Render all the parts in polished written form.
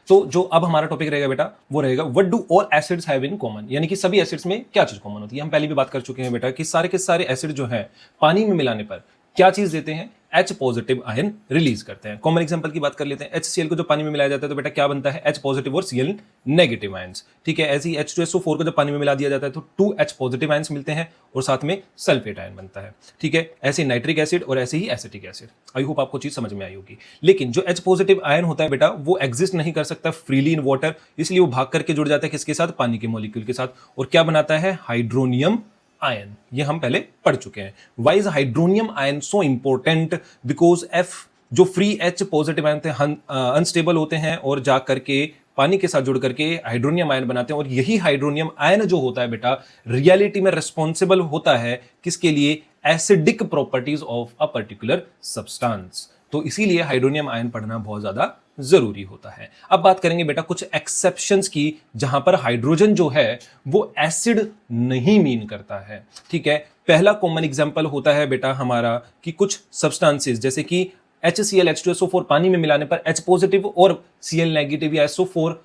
तो जो अब हमारा टॉपिक रहेगा बेटा वो रहेगा what do all acids have in common, यानी कि सभी एसिड्स में क्या चीज कॉमन होती है। हम पहले भी बात कर चुके हैं बेटा कि सारे के सारे एसिड जो है पानी में मिलाने पर क्या चीज देते हैं, H पॉजिटिव आयन रिलीज करते हैं। कॉमन एग्जांपल की बात कर लेते हैं, HCl को जब पानी में मिलाया जाता है तो बेटा क्या बनता है, H पॉजिटिव और Cl नेगेटिव आयंस। ठीक है, ऐसे ही H2SO4 को जब पानी में मिला दिया जाता है तो 2H पॉजिटिव आयंस मिलते हैं और साथ में सल्फेट आयन बनता है। ठीक है, ऐसे नाइट्रिक एसिड और ऐसे ही एसिटिक एसिड। आई होप आपको चीज समझ में आई होगी। लेकिन जो H पॉजिटिव आयन होता है बेटा वो एग्जिस्ट नहीं कर सकता फ्रीली इन वाटर, इसलिए वो भाग करके जुड़ जाता है किसके साथ, पानी के मॉलिक्यूल के साथ, और क्या बनाता है, हाइड्रोनियम आयन। ये हम पहले पढ़ चुके हैं। Why is hydronium ion so important, because if जो फ्री एच पॉजिटिव आयन थे अनस्टेबल होते हैं और जा करके पानी के साथ जुड़ करके हाइड्रोनियम आयन बनाते हैं, और यही हाइड्रोनियम आयन जो होता है बेटा रियलिटी में रिस्पॉन्सिबल होता है किसके लिए, acidic properties of a particular substance. तो इसीलिए हाइड्रोनियम आयन पढ़ना बहुत ज्यादा जरूरी होता है। अब बात करेंगे बेटा कुछ एक्सेप्शंस की, जहां पर हाइड्रोजन जो है वो एसिड नहीं मीन करता है। ठीक है, पहला कॉमन एग्जांपल होता है बेटा हमारा कि कुछ सब्सटेंसेस जैसे कि HCl H2SO4 पानी में मिलाने पर H पॉजिटिव और Cl नेगेटिव या SO4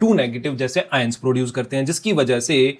2 नेगेटिव जैसे आयंस प्रोड्यूस करते हैं, जिसकी वजह से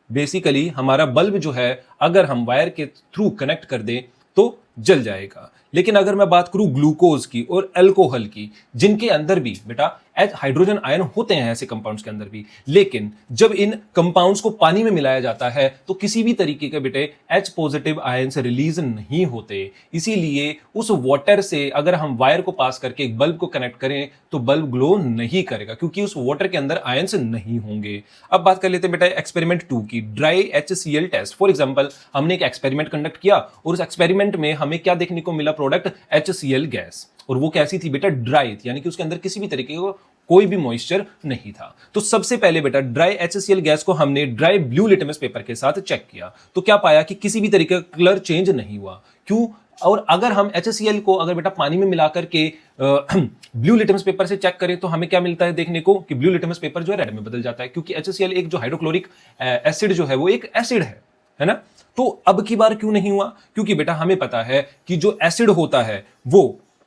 बेसिकली हमारा बल्ब जो है अगर हम वायर के थ्रू कनेक्ट कर दें तो जल जाएगा। लेकिन अगर मैं बात करूं ग्लूकोज की और अल्कोहल की, जिनके अंदर भी बेटा हाइड्रोजन आयन होते हैं ऐसे कंपाउंड्स के अंदर भी, लेकिन जब इन कंपाउंड्स को पानी में मिलाया जाता है तो किसी भी तरीके के बेटे H पॉजिटिव आयन से रिलीज नहीं होते। इसीलिए उस वाटर से अगर हम वायर को पास करके एक बल्ब को कनेक्ट करें तो बल्ब ग्लो नहीं करेगा, क्योंकि उस वाटर के अंदर आयंस नहीं होंगे। अब बात कर लेते हैं बेटा एक्सपेरिमेंट 2 की, dry HCl test. For example हमने एक एक्सपेरिमेंट कंडक्ट किया और उस एक्सपेरिमेंट में हमें क्या देखने को मिला, प्रोडक्ट HCl गैस, और वो कैसी थी बेटा, ड्राई थी, यानी कि उसके अंदर किसी भी तरीके का कोई भी मॉइस्चर नहीं था। तो सबसे पहले बेटा ड्राई HCl गैस को हमने ड्राई ब्लू लिटमस पेपर के साथ चेक किया तो क्या पाया कि किसी भी तरीके का कलर चेंज नहीं हुआ। क्यों? और अगर हम HCl को अगर बेटा पानी में मिलाकर के ब्लू लिटमस पेपर से चेक करें तो हमें क्या मिलता है देखने को कि ब्लू लिटमस पेपर जो है रेड में बदल जाता है, क्योंकि HCl एक जो हाइड्रोक्लोरिक एसिड जो है वो एक एसिड है ना। तो अब की बार क्यों नहीं हुआ, क्योंकि बेटा हमें पता है कि जो एसिड होता है वो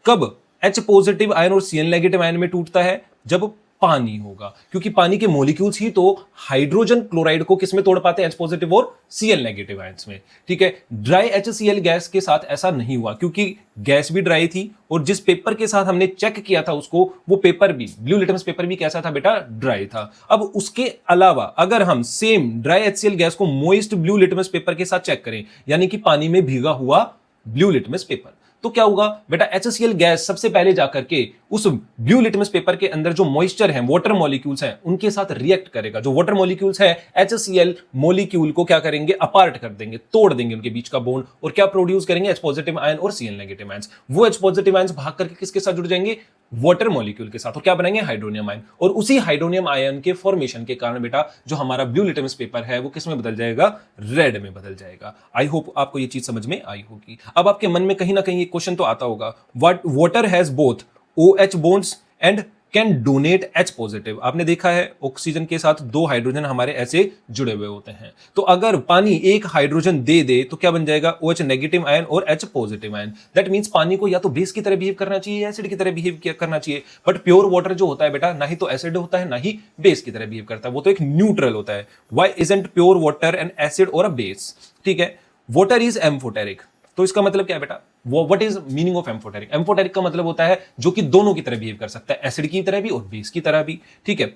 कब H पॉजिटिव आयन और Cl नेगेटिव आयन में टूटता है, जब पानी होगा, क्योंकि पानी के मॉलिक्यूल्स ही तो हाइड्रोजन क्लोराइड को किसमें तोड़ पाते हैं, H पॉजिटिव और Cl नेगेटिव आयंस में। ठीक है, ड्राई HCl गैस के साथ ऐसा नहीं हुआ, क्योंकि गैस भी ड्राई थी और जिस पेपर के साथ हमने चेक किया था उसको, वो पेपर भी ब्लू लिटमस पेपर भी कैसा था बेटा, ड्राई था। अब उसके अलावा अगर हम सेम ड्राई HCl गैस को मोइस्ट ब्लू लिटमस पेपर के साथ चेक करें, यानी कि पानी में भीगा हुआ ब्लू लिटमस पेपर, तो क्या होगा बेटा, HCl गैस सबसे पहले जाकर के उस ब्लू लिटमस पेपर के अंदर जो मॉइस्चर है, वाटर मॉलिक्यूल्स हैं, उनके साथ रिएक्ट करेगा। जो वाटर मॉलिक्यूल्स है HCl मॉलिक्यूल को क्या करेंगे, अपार्ट कर देंगे, तोड़ देंगे उनके बीच का बॉन्ड, और क्या प्रोड्यूस करेंगे, H पॉजिटिव आयन और Cl नेगेटिव आयंस। वो H पॉजिटिव आयंस भाग करके किसके साथ जुड़ जाएंगे, वाटर मॉलिक्यूल के साथ, और क्या बनाएंगे, हाइड्रोनियम आयन। और उसी हाइड्रोनियम आयन के फॉर्मेशन के कारण बेटा जो हमारा ब्लू लिटमस पेपर है वो किस में बदल जाएगा, रेड में बदल जाएगा। आई होप आपको ये चीज समझ में आई होगी। अब आपके मन में कहीं ना कहीं एक क्वेश्चन तो आता होगा, what water has both OH bonds and can donate H positive. आपने देखा है ऑक्सीजन के साथ 2 हाइड्रोजन हमारे ऐसे जुड़े हुए होते हैं, तो अगर पानी एक हाइड्रोजन दे दे तो क्या बन जाएगा, OH नेगेटिव आयन और H positive ion. That means पानी को या तो बेस की तरह बिहेव करना चाहिए या एसिड की तरह बिहेव करना चाहिए। बट प्योर वाटर जो होता है बेटा ना ही तो एसिड होता है ना ही बेस की तरह बिहेव करता है, वो तो एक न्यूट्रल होता है। Why isn't pure water N acid और अ बेस। ठीक है, वाटर इज एम्फोटेरिक, तो इसका मतलब क्या है बेटा, what is meaning of amphoteric. Amphoteric का मतलब होता है जो कि दोनों की तरह बिहेव कर सकता है, एसिड की तरह भी और बेस की तरह भी। ठीक है,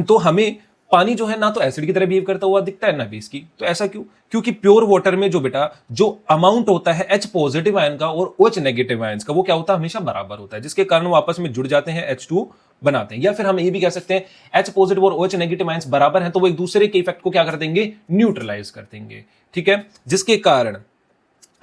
तो हमें पानी जो है ना तो एसिड की तरह बिहेव करता हुआ दिखता है ना बेस की, तो ऐसा क्यों, क्योंकि प्योर वाटर में जो बेटा जो अमाउंट होता है H पॉजिटिव आयन का और OH नेगेटिव आयंस का वो क्या होता है, हमेशा बराबर होता है, जिसके कारण वो आपस में जुड़ जाते हैं, H2 बनाते हैं। या फिर हम ये भी कह सकते हैं H पॉजिटिव और OH नेगेटिव आयंस बराबर हैं तो वो एक दूसरे के इफेक्ट को क्या कर देंगे, न्यूट्रलाइज कर देंगे। ठीक है, जिसके कारण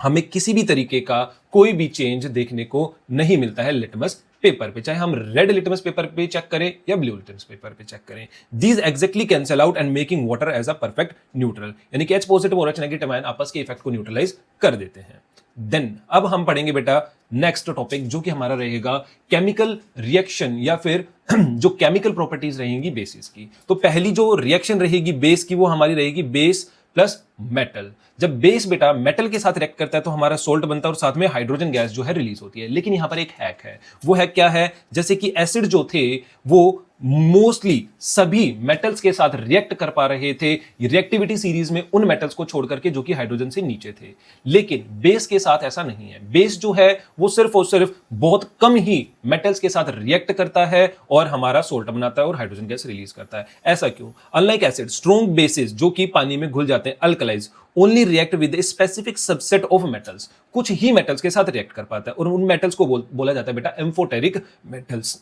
हमें किसी भी तरीके का कोई भी चेंज देखने को नहीं मिलता है लिटमस पेपर पे, चाहे हम रेड लिटमस पेपर पे चेक करें या ब्लू लिटमस पेपर पे चेक करें। These exactly cancel out and making water as a perfect neutral, यानी कि H पॉजिटिव और H नेगेटिव आयन आपस के इफेक्ट को न्यूट्रलाइज कर देते हैं। देन अब हम पढ़ेंगे बेटा नेक्स्ट टॉपिक जो कि हमारा रहेगा केमिकल रिएक्शन या फिर जो केमिकल प्रॉपर्टीज रहेंगी बेसिस की। तो पहली जो रिएक्शन रहेगी बेस की वो हमारी रहेगी बेस प्लस मेटल। जब बेस बेटा मेटल के साथ रिएक्ट करता है तो हमारा सोल्ट बनता है और साथ में हाइड्रोजन गैस जो है रिलीज होती है। लेकिन यहां पर एक हैक है, वो हैक क्या है, जैसे कि एसिड जो थे वो मोस्टली सभी मेटल्स के साथ रिएक्ट कर पा रहे थे रिएक्टिविटी सीरीज में उन मेटल्स को छोड़ करके जो कि हाइड्रोजन से नीचे थे। लेकिन बेस के साथ ऐसा नहीं है। बेस जो है वो सिर्फ और सिर्फ बहुत कम ही मेटल्स के साथ रिएक्ट करता है और हमारा सोल्ट बनाता है और हाइड्रोजन गैस रिलीज करता है। ऐसा क्यों? अनलाइक एसिड, स्ट्रॉन्ग बेसिस जो कि पानी में घुल जाते हैं, alkalis, only react with a specific subset of metals, कुछ ही मेटल्स के साथ रिएक्ट कर पाता है और उन मेटल्स को बोला जाता है बेटा amphoteric metals.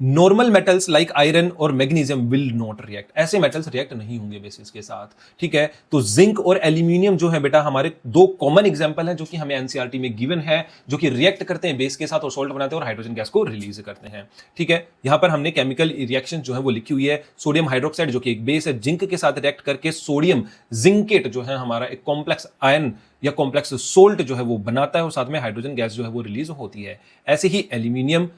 Normal metals like iron और मैग्नीशियम विल नॉट रिएक्ट, ऐसे मेटल्स रिएक्ट नहीं होंगे बेसिस के साथ। ठीक है, तो जिंक और एल्यूमिनियम जो है बेटा हमारे दो कॉमन एग्जांपल हैं जो कि हमें एनसीईआरटी में गिवन है, जो कि रिएक्ट करते हैं बेस के साथ और सोल्ट बनाते हैं और हाइड्रोजन गैस को रिलीज करते हैं। ठीक है, यहां पर हमने केमिकल रिएक्शन जो है वो लिखी हुई है। सोडियम हाइड्रोक्साइड जो कि एक बेस है, जिंक के साथ रिएक्ट करके सोडियम जिंकेट जो है हमारा एक कॉम्प्लेक्स आयन या कॉम्प्लेक्स सोल्ट जो है वो बनाता है और साथ में हाइड्रोजन गैस जो है वो रिलीज होती है। ऐसे ही एल्यूमिनियम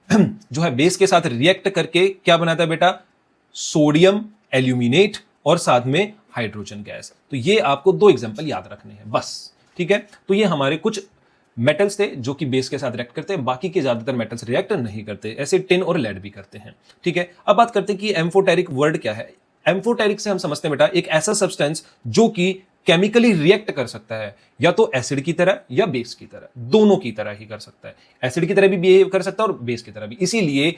जो है बेस के साथ रिएक्ट करके क्या बनाता है बेटा? सोडियम एल्यूमिनेट और साथ में हाइड्रोजन गैस। तो ये आपको दो एग्जांपल याद रखने हैं बस। ठीक है, तो ये हमारे कुछ मेटल्स थे जो कि बेस के साथ रिएक्ट करते हैं, बाकी के ज्यादातर मेटल्स रिएक्ट नहीं करते, ऐसे टिन और लेड भी करते हैं। ठीक है, अब बात करते हैं कि एम्फोटेरिक वर्ड क्या है। एम्फोटेरिक से हम समझते हैं बेटा एक ऐसा सब्सटेंस जो कि केमिकली रिएक्ट कर सकता है, या तो एसिड की तरह या बेस की तरह, दोनों की तरह ही कर सकता है। एसिड की तरह भी बिहेव कर सकता है और बेस की तरह भी। इसीलिए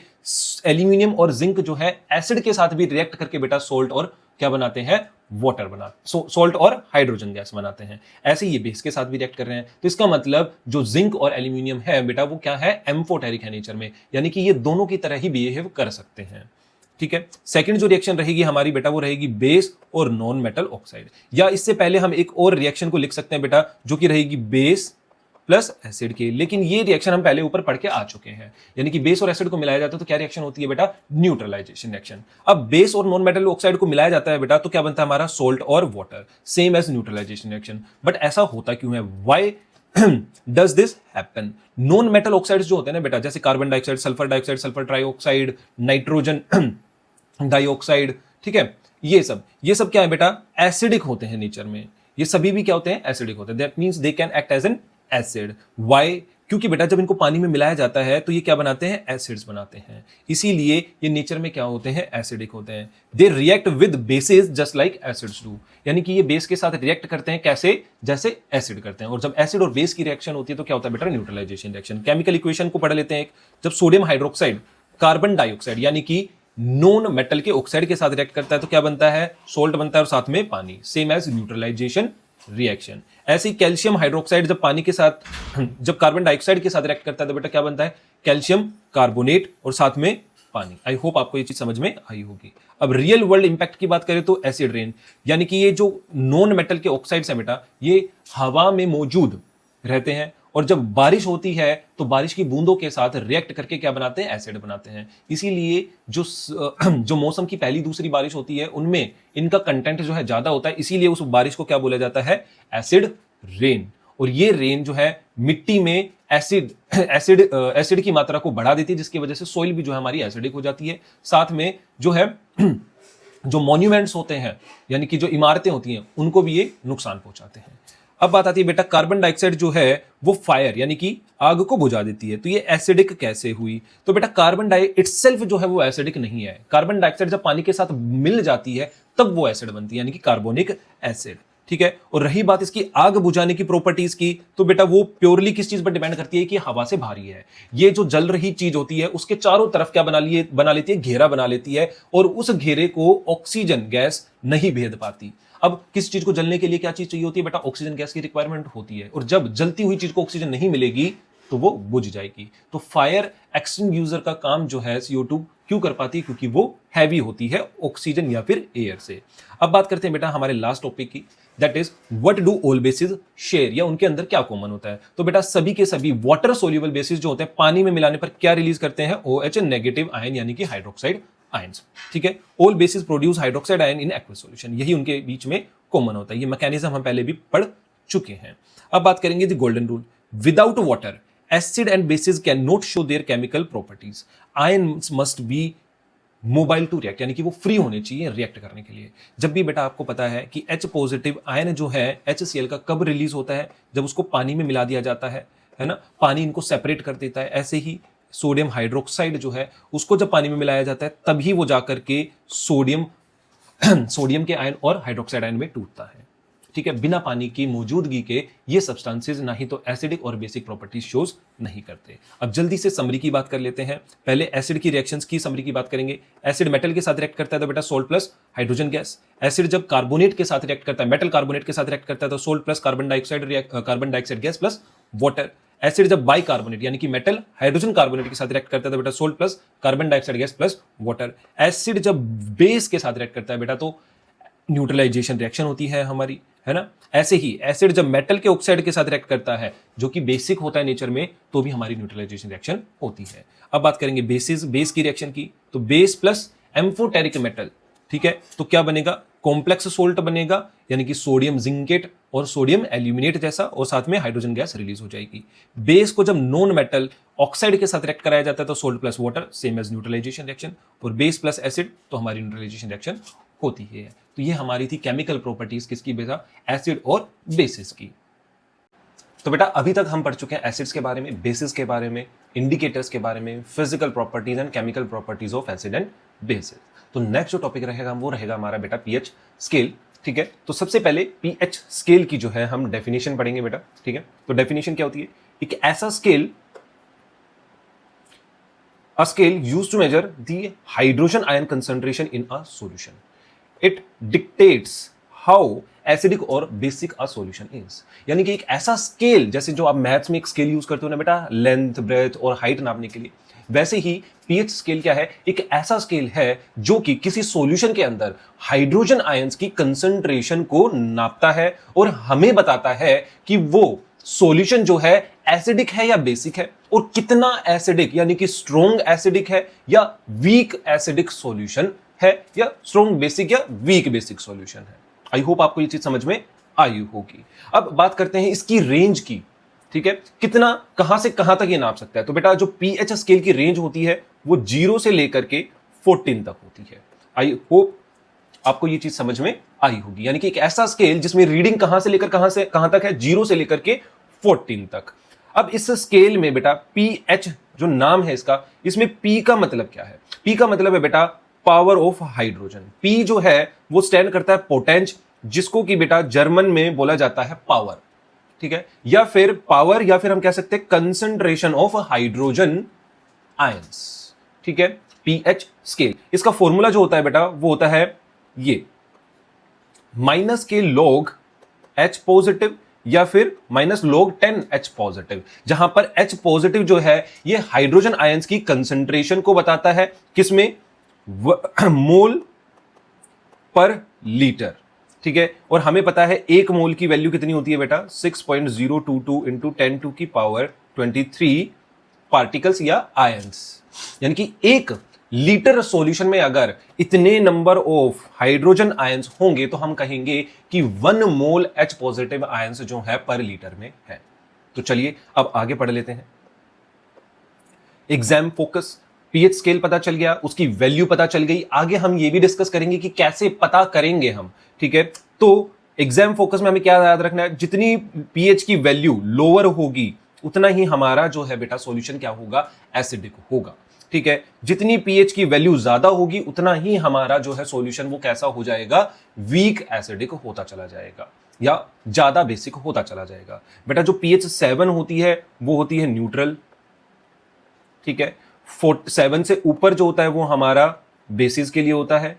एल्यूमिनियम और जिंक जो है एसिड के साथ भी रिएक्ट करके बेटा सोल्ट और क्या बनाते हैं? वाटर सोल्ट और हाइड्रोजन गैस बनाते हैं। ऐसे ये बेस के साथ भी रिएक्ट कर रहे हैं। तो इसका मतलब जो जिंक और एल्यूमिनियम है बेटा वो क्या है? एम्फोटेरिक है नेचर में, यानी कि ये दोनों की तरह ही बिहेव कर सकते हैं। ठीक है, सेकंड जो रिएक्शन रहेगी हमारी बेटा वो रहेगी बेस और नॉन मेटल ऑक्साइड, या इससे पहले हम एक और रिएक्शन को लिख सकते हैं बेटा जो कि रहेगी बेस प्लस एसिड के। लेकिन ये रिएक्शन हम पहले ऊपर पढ़ के आ चुके हैं, यानी कि बेस और एसिड को मिलाया जाता है तो क्या रिएक्शन होती है बेटा? Neutralisation reaction. अब बेस और नॉन मेटल ऑक्साइड को मिलाया जाता है बेटा तो क्या बनता है हमारा? सोल्ट और water, same as neutralisation reaction. But ऐसा होता क्यों है? Why does this happen? Non metal oxides जो होते हैं ना बेटा, जैसे carbon dioxide, sulphur trioxide, nitrogen dioxide, ठीक है, ये सब क्या है बेटा? एसिडिक होते हैं नेचर में। ये सभी भी क्या होते हैं? एसिडिक होते हैं। That means they can act as an acid. Why? क्योंकि बेटा जब इनको पानी में मिलाया जाता है तो ये क्या बनाते हैं? एसिड्स बनाते हैं। इसीलिए ये नेचर में क्या होते हैं? एसिडिक होते हैं। They react with bases just like acids do, यानी कि ये बेस के साथ रिएक्ट करते हैं कैसे? जैसे एसिड करते हैं। और जब एसिड और बेस की रिएक्शन होती है तो क्या होता है बेटा? Neutralisation reaction. केमिकल इक्वेशन को पढ़ लेते हैं। जब सोडियम हाइड्रोक्साइड कार्बन डाइऑक्साइड यानी कि नॉन मेटल के ऑक्साइड के साथ रिएक्ट करता है तो क्या बनता है? सोल्ट बनता है और साथ में पानी, सेम एज न्यूट्रलाइजेशन रिएक्शन। ऐसे ही कैल्शियम हाइड्रोक्साइड जब पानी के साथ जब कार्बन डाइऑक्साइड के साथ रिएक्ट करता है तो बेटा क्या बनता है? कैल्शियम कार्बोनेट और साथ में पानी। आई होप आपको ये चीज समझ में आई होगी। अब रियल वर्ल्ड इंपैक्ट की बात करें तो एसिड रेन, यानी कि ये जो नॉन मेटल के ऑक्साइड्स हैं बेटा ये हवा में मौजूद रहते हैं और जब बारिश होती है तो बारिश की बूंदों के साथ रिएक्ट करके क्या बनाते हैं? एसिड बनाते हैं। इसीलिए जो मौसम की पहली दूसरी बारिश होती है उनमें इनका कंटेंट जो है ज्यादा होता है, इसीलिए उस बारिश को क्या बोला जाता है? Acid rain. और ये रेन जो है मिट्टी में एसिड की मात्रा को बढ़ा देती है, जिसकी वजह से सॉइल भी जो है हमारी एसिडिक हो जाती है। साथ में जो है जो मॉन्यूमेंट्स होते हैं यानी कि जो इमारतें होती हैं उनको भी ये नुकसान पहुंचाते हैं। अब बात आती है बेटा कार्बन डाइऑक्साइड जो है वो फायर यानी कि आग को बुझा देती है। तो ये एसिडिक कैसे हुई? तो बेटा कार्बन डाई इटसेल्फ जो है वो एसिडिक नहीं है। कार्बन डाइऑक्साइड जब पानी के साथ मिल जाती है तब वो एसिड बनती है, यानी कि कार्बोनिक एसिड। ठीक है, और रही बात इसकी आग बुझाने की प्रॉपर्टीज की तो बेटा वो प्योरली किस चीज पर डिपेंड करती है कि हवा से भारी है। ये जो जल रही चीज होती है उसके चारों तरफ क्या बना लेती है? घेरा बना लेती है और उस घेरे को ऑक्सीजन गैस नहीं भेद पाती। अब किस चीज को जलने के लिए क्या चीज चाहिए होती है बेटा? ऑक्सीजन गैस की रिक्वायरमेंट होती है, और जब जलती हुई चीज को ऑक्सीजन नहीं मिलेगी तो वो बुझ जाएगी। तो फायर एक्सटिंग्विशर का काम जो है CO2 क्यों कर पाती है? क्योंकि वो हैवी होती है ऑक्सीजन या फिर एयर से। अब बात करते हैं बेटा हमारे लास्ट टॉपिक की, that is what do all basis share, या उनके अंदर क्या कॉमन होता है? तो बेटा सभी के सभी वाटर सोल्यूबल बेसिस जो होते हैं पानी में मिलाने पर क्या रिलीज करते हैं? OH नेगेटिव आयन यानी कि हाइड्रोक्साइड आयंस। ठीक है, all basis produce hydroxide ion in aqueous solution, यही उनके बीच में कॉमन होता है। ये मैकेनिज्म हम पहले भी पढ़ चुके हैं। अब बात करेंगे the golden rule. Without water acid and bases can not show their chemical properties. Ions must be mobile to react, यानी कि वो फ्री होने चाहिए रिएक्ट करने के लिए। जब भी बेटा आपको पता है कि H पॉजिटिव आयन जो है HCl का कब रिलीज होता है? जब उसको पानी में मिला दिया जाता है ना, पानी इनको सेपरेट कर देता है। ऐसे ही सोडियम हाइड्रोक्साइड जो है उसको जब पानी में मिलाया जाता है तभी वो जाकर के सोडियम के आयन और हाइड्रोक्साइड आयन में टूटता है। ठीक है, बिना पानी की मौजूदगी के ये सब्सटेंसेस ना ही तो एसिडिक और बेसिक प्रॉपर्टीज शोज नहीं करते। अब जल्दी से समरी की बात कर लेते हैं। पहले एसिड की रिएक्शंस की समरी की बात करेंगे। एसिड मेटल के साथ रिएक्ट करता है तो बेटा salt plus hydrogen gas. Acid जब कार्बोनेट के साथ रिएक्ट करता है, मेटल कार्बोनेट के साथ रिएक्ट करता है तो salt plus carbon dioxide gas plus water. Acid जब बाई कार्बोनेट यानी कि मेटल हाइड्रोजन कार्बोनेट के साथ रिएक्ट करता है तो बेटा salt plus carbon dioxide gas plus water. Acid जब बेस के साथ रिएक्ट करता है बेटा तो न्यूट्रलाइजेशन रिएक्शन होती है हमारी, है ना। ऐसे ही एसिड जब मेटल के ऑक्साइड के साथ रिएक्ट करता है जो कि बेसिक होता है नेचर में, तो भी हमारी न्यूट्रलाइजेशन रिएक्शन होती है। अब बात करेंगे बेस की रिएक्शन की, तो बेस प्लस एम्फोटेरिक मेटल, ठीक है, तो क्या बनेगा, कॉम्प्लेक्स सोल्ट बनेगा यानी कि सोडियम जिंकेट और सोडियम एल्यूमिनेट जैसा, और साथ में हाइड्रोजन गैस रिलीज हो जाएगी। बेस को जब नॉन मेटल ऑक्साइड के साथ रिएक्ट कराया जाता है तो salt plus water, same as neutralisation reaction, और बेस प्लस एसिड तो हमारी न्यूट्रलाइजेशन रिएक्शन होती है। तो ये हमारी थी केमिकल प्रॉपर्टीज किसकी बेटा, एसिड और बेसिस की। तो बेटा अभी तक हम पढ़ चुके हैं एसिड्स के बारे में, बेसिस के बारे में, इंडिकेटर्स के बारे में, physical properties and chemical properties of acid and basis. तो नेक्स्ट जो टॉपिक रहेगा वो रहेगा हमारा बेटा पीएच स्केल। ठीक है, तो सबसे पहले पीएच स्केल की जो है हम डेफिनेशन पढ़ेंगे बेटा। ठीक है, तो डेफिनेशन क्या होती है, एक ऐसा scale, a scale used to measure the hydrogen ion concentration in a solution. It dictates how acidic or basic a solution is. यानी कि एक ऐसा स्केल, जैसे जो आप मैथ्स में एक स्केल यूज करते हो ना बेटा, लेंथ, ब्रेथ और हाइट नापने के लिए, वैसे ही पीएच स्केल क्या है, एक ऐसा स्केल है जो कि किसी सॉल्यूशन के अंदर हाइड्रोजन आयंस की कंसंट्रेशन को नापता है और हमें बताता है कि वो सॉल्यूशन जो है एसिडिक है या बेसिक है, और कितना एसिडिक यानी कि स्ट्रॉन्ग एसिडिक है या वीक एसिडिक सॉल्यूशन है, या स्ट्रॉन्ग बेसिक या वीक बेसिक सॉल्यूशन है। आई होप आपको ये चीज समझ में आई होगी। अब बात करते हैं इसकी रेंज की। ठीक है, कितना, कहां से कहां तक ये नाप सकता है। तो बेटा जो पीएच स्केल की रेंज होती है वो 0 से लेकर के 14 तक होती है। आई होप आपको ये चीज समझ में आई होगी। यानी कि एक ऐसा स्केल जिसमें रीडिंग कहां से लेकर कहां तक है, 0 से लेकर के 14 तक। अब इस स्केल में बेटा पीएच जो नाम है इसका, इसमें पी का मतलब क्या है, पी का मतलब है बेटा पावर ऑफ हाइड्रोजन। पी जो है वो स्टैंड करता है पोटेंज, जिसको कि बेटा जर्मन में बोला जाता है पावर। ठीक है, या फिर पावर, या फिर हम कह सकते हैं कंसंट्रेशन ऑफ हाइड्रोजन आयंस। ठीक है, पीएच स्केल, इसका फॉर्मूला जो होता है बेटा वो होता है ये माइनस के लॉग H पॉजिटिव या फिर माइनस लॉग 10 H पॉजिटिव, जहां पर H पॉजिटिव जो है ये हाइड्रोजन आयंस की कंसंट्रेशन को बताता है, किसमें, मोल पर लीटर। ठीक है, और हमें पता है एक मोल की वैल्यू कितनी होती है बेटा, 6.022 इंटू 10 की पावर 23 पार्टिकल्स या आयंस। यानी कि एक लीटर सॉल्यूशन में अगर इतने नंबर ऑफ हाइड्रोजन आयंस होंगे तो हम कहेंगे कि 1 मोल H पॉजिटिव आयंस जो है पर लीटर में है। तो चलिए अब आगे पढ़ लेते हैं। एग्जाम फोकस, पीएच स्केल पता चल गया, उसकी वैल्यू पता चल गई। आगे हम ये भी डिस्कस करेंगे कि कैसे पता करेंगे हम। ठीक है, तो एग्जाम फोकस में हमें क्या याद रखना है, जितनी पीएच की वैल्यू लोअर होगी उतना ही हमारा जो है बेटा सॉल्यूशन क्या होगा, एसिडिक होगा। ठीक है, जितनी पीएच की वैल्यू ज्यादा होगी उतना ही हमारा जो है सॉल्यूशन वो कैसा हो जाएगा, वीक एसिडिक होता चला जाएगा या ज्यादा बेसिक होता चला जाएगा। बेटा जो पीएच 7 होती है वो होती है न्यूट्रल। ठीक है, 7 से ऊपर जो होता है वो हमारा बेसिस के लिए होता है,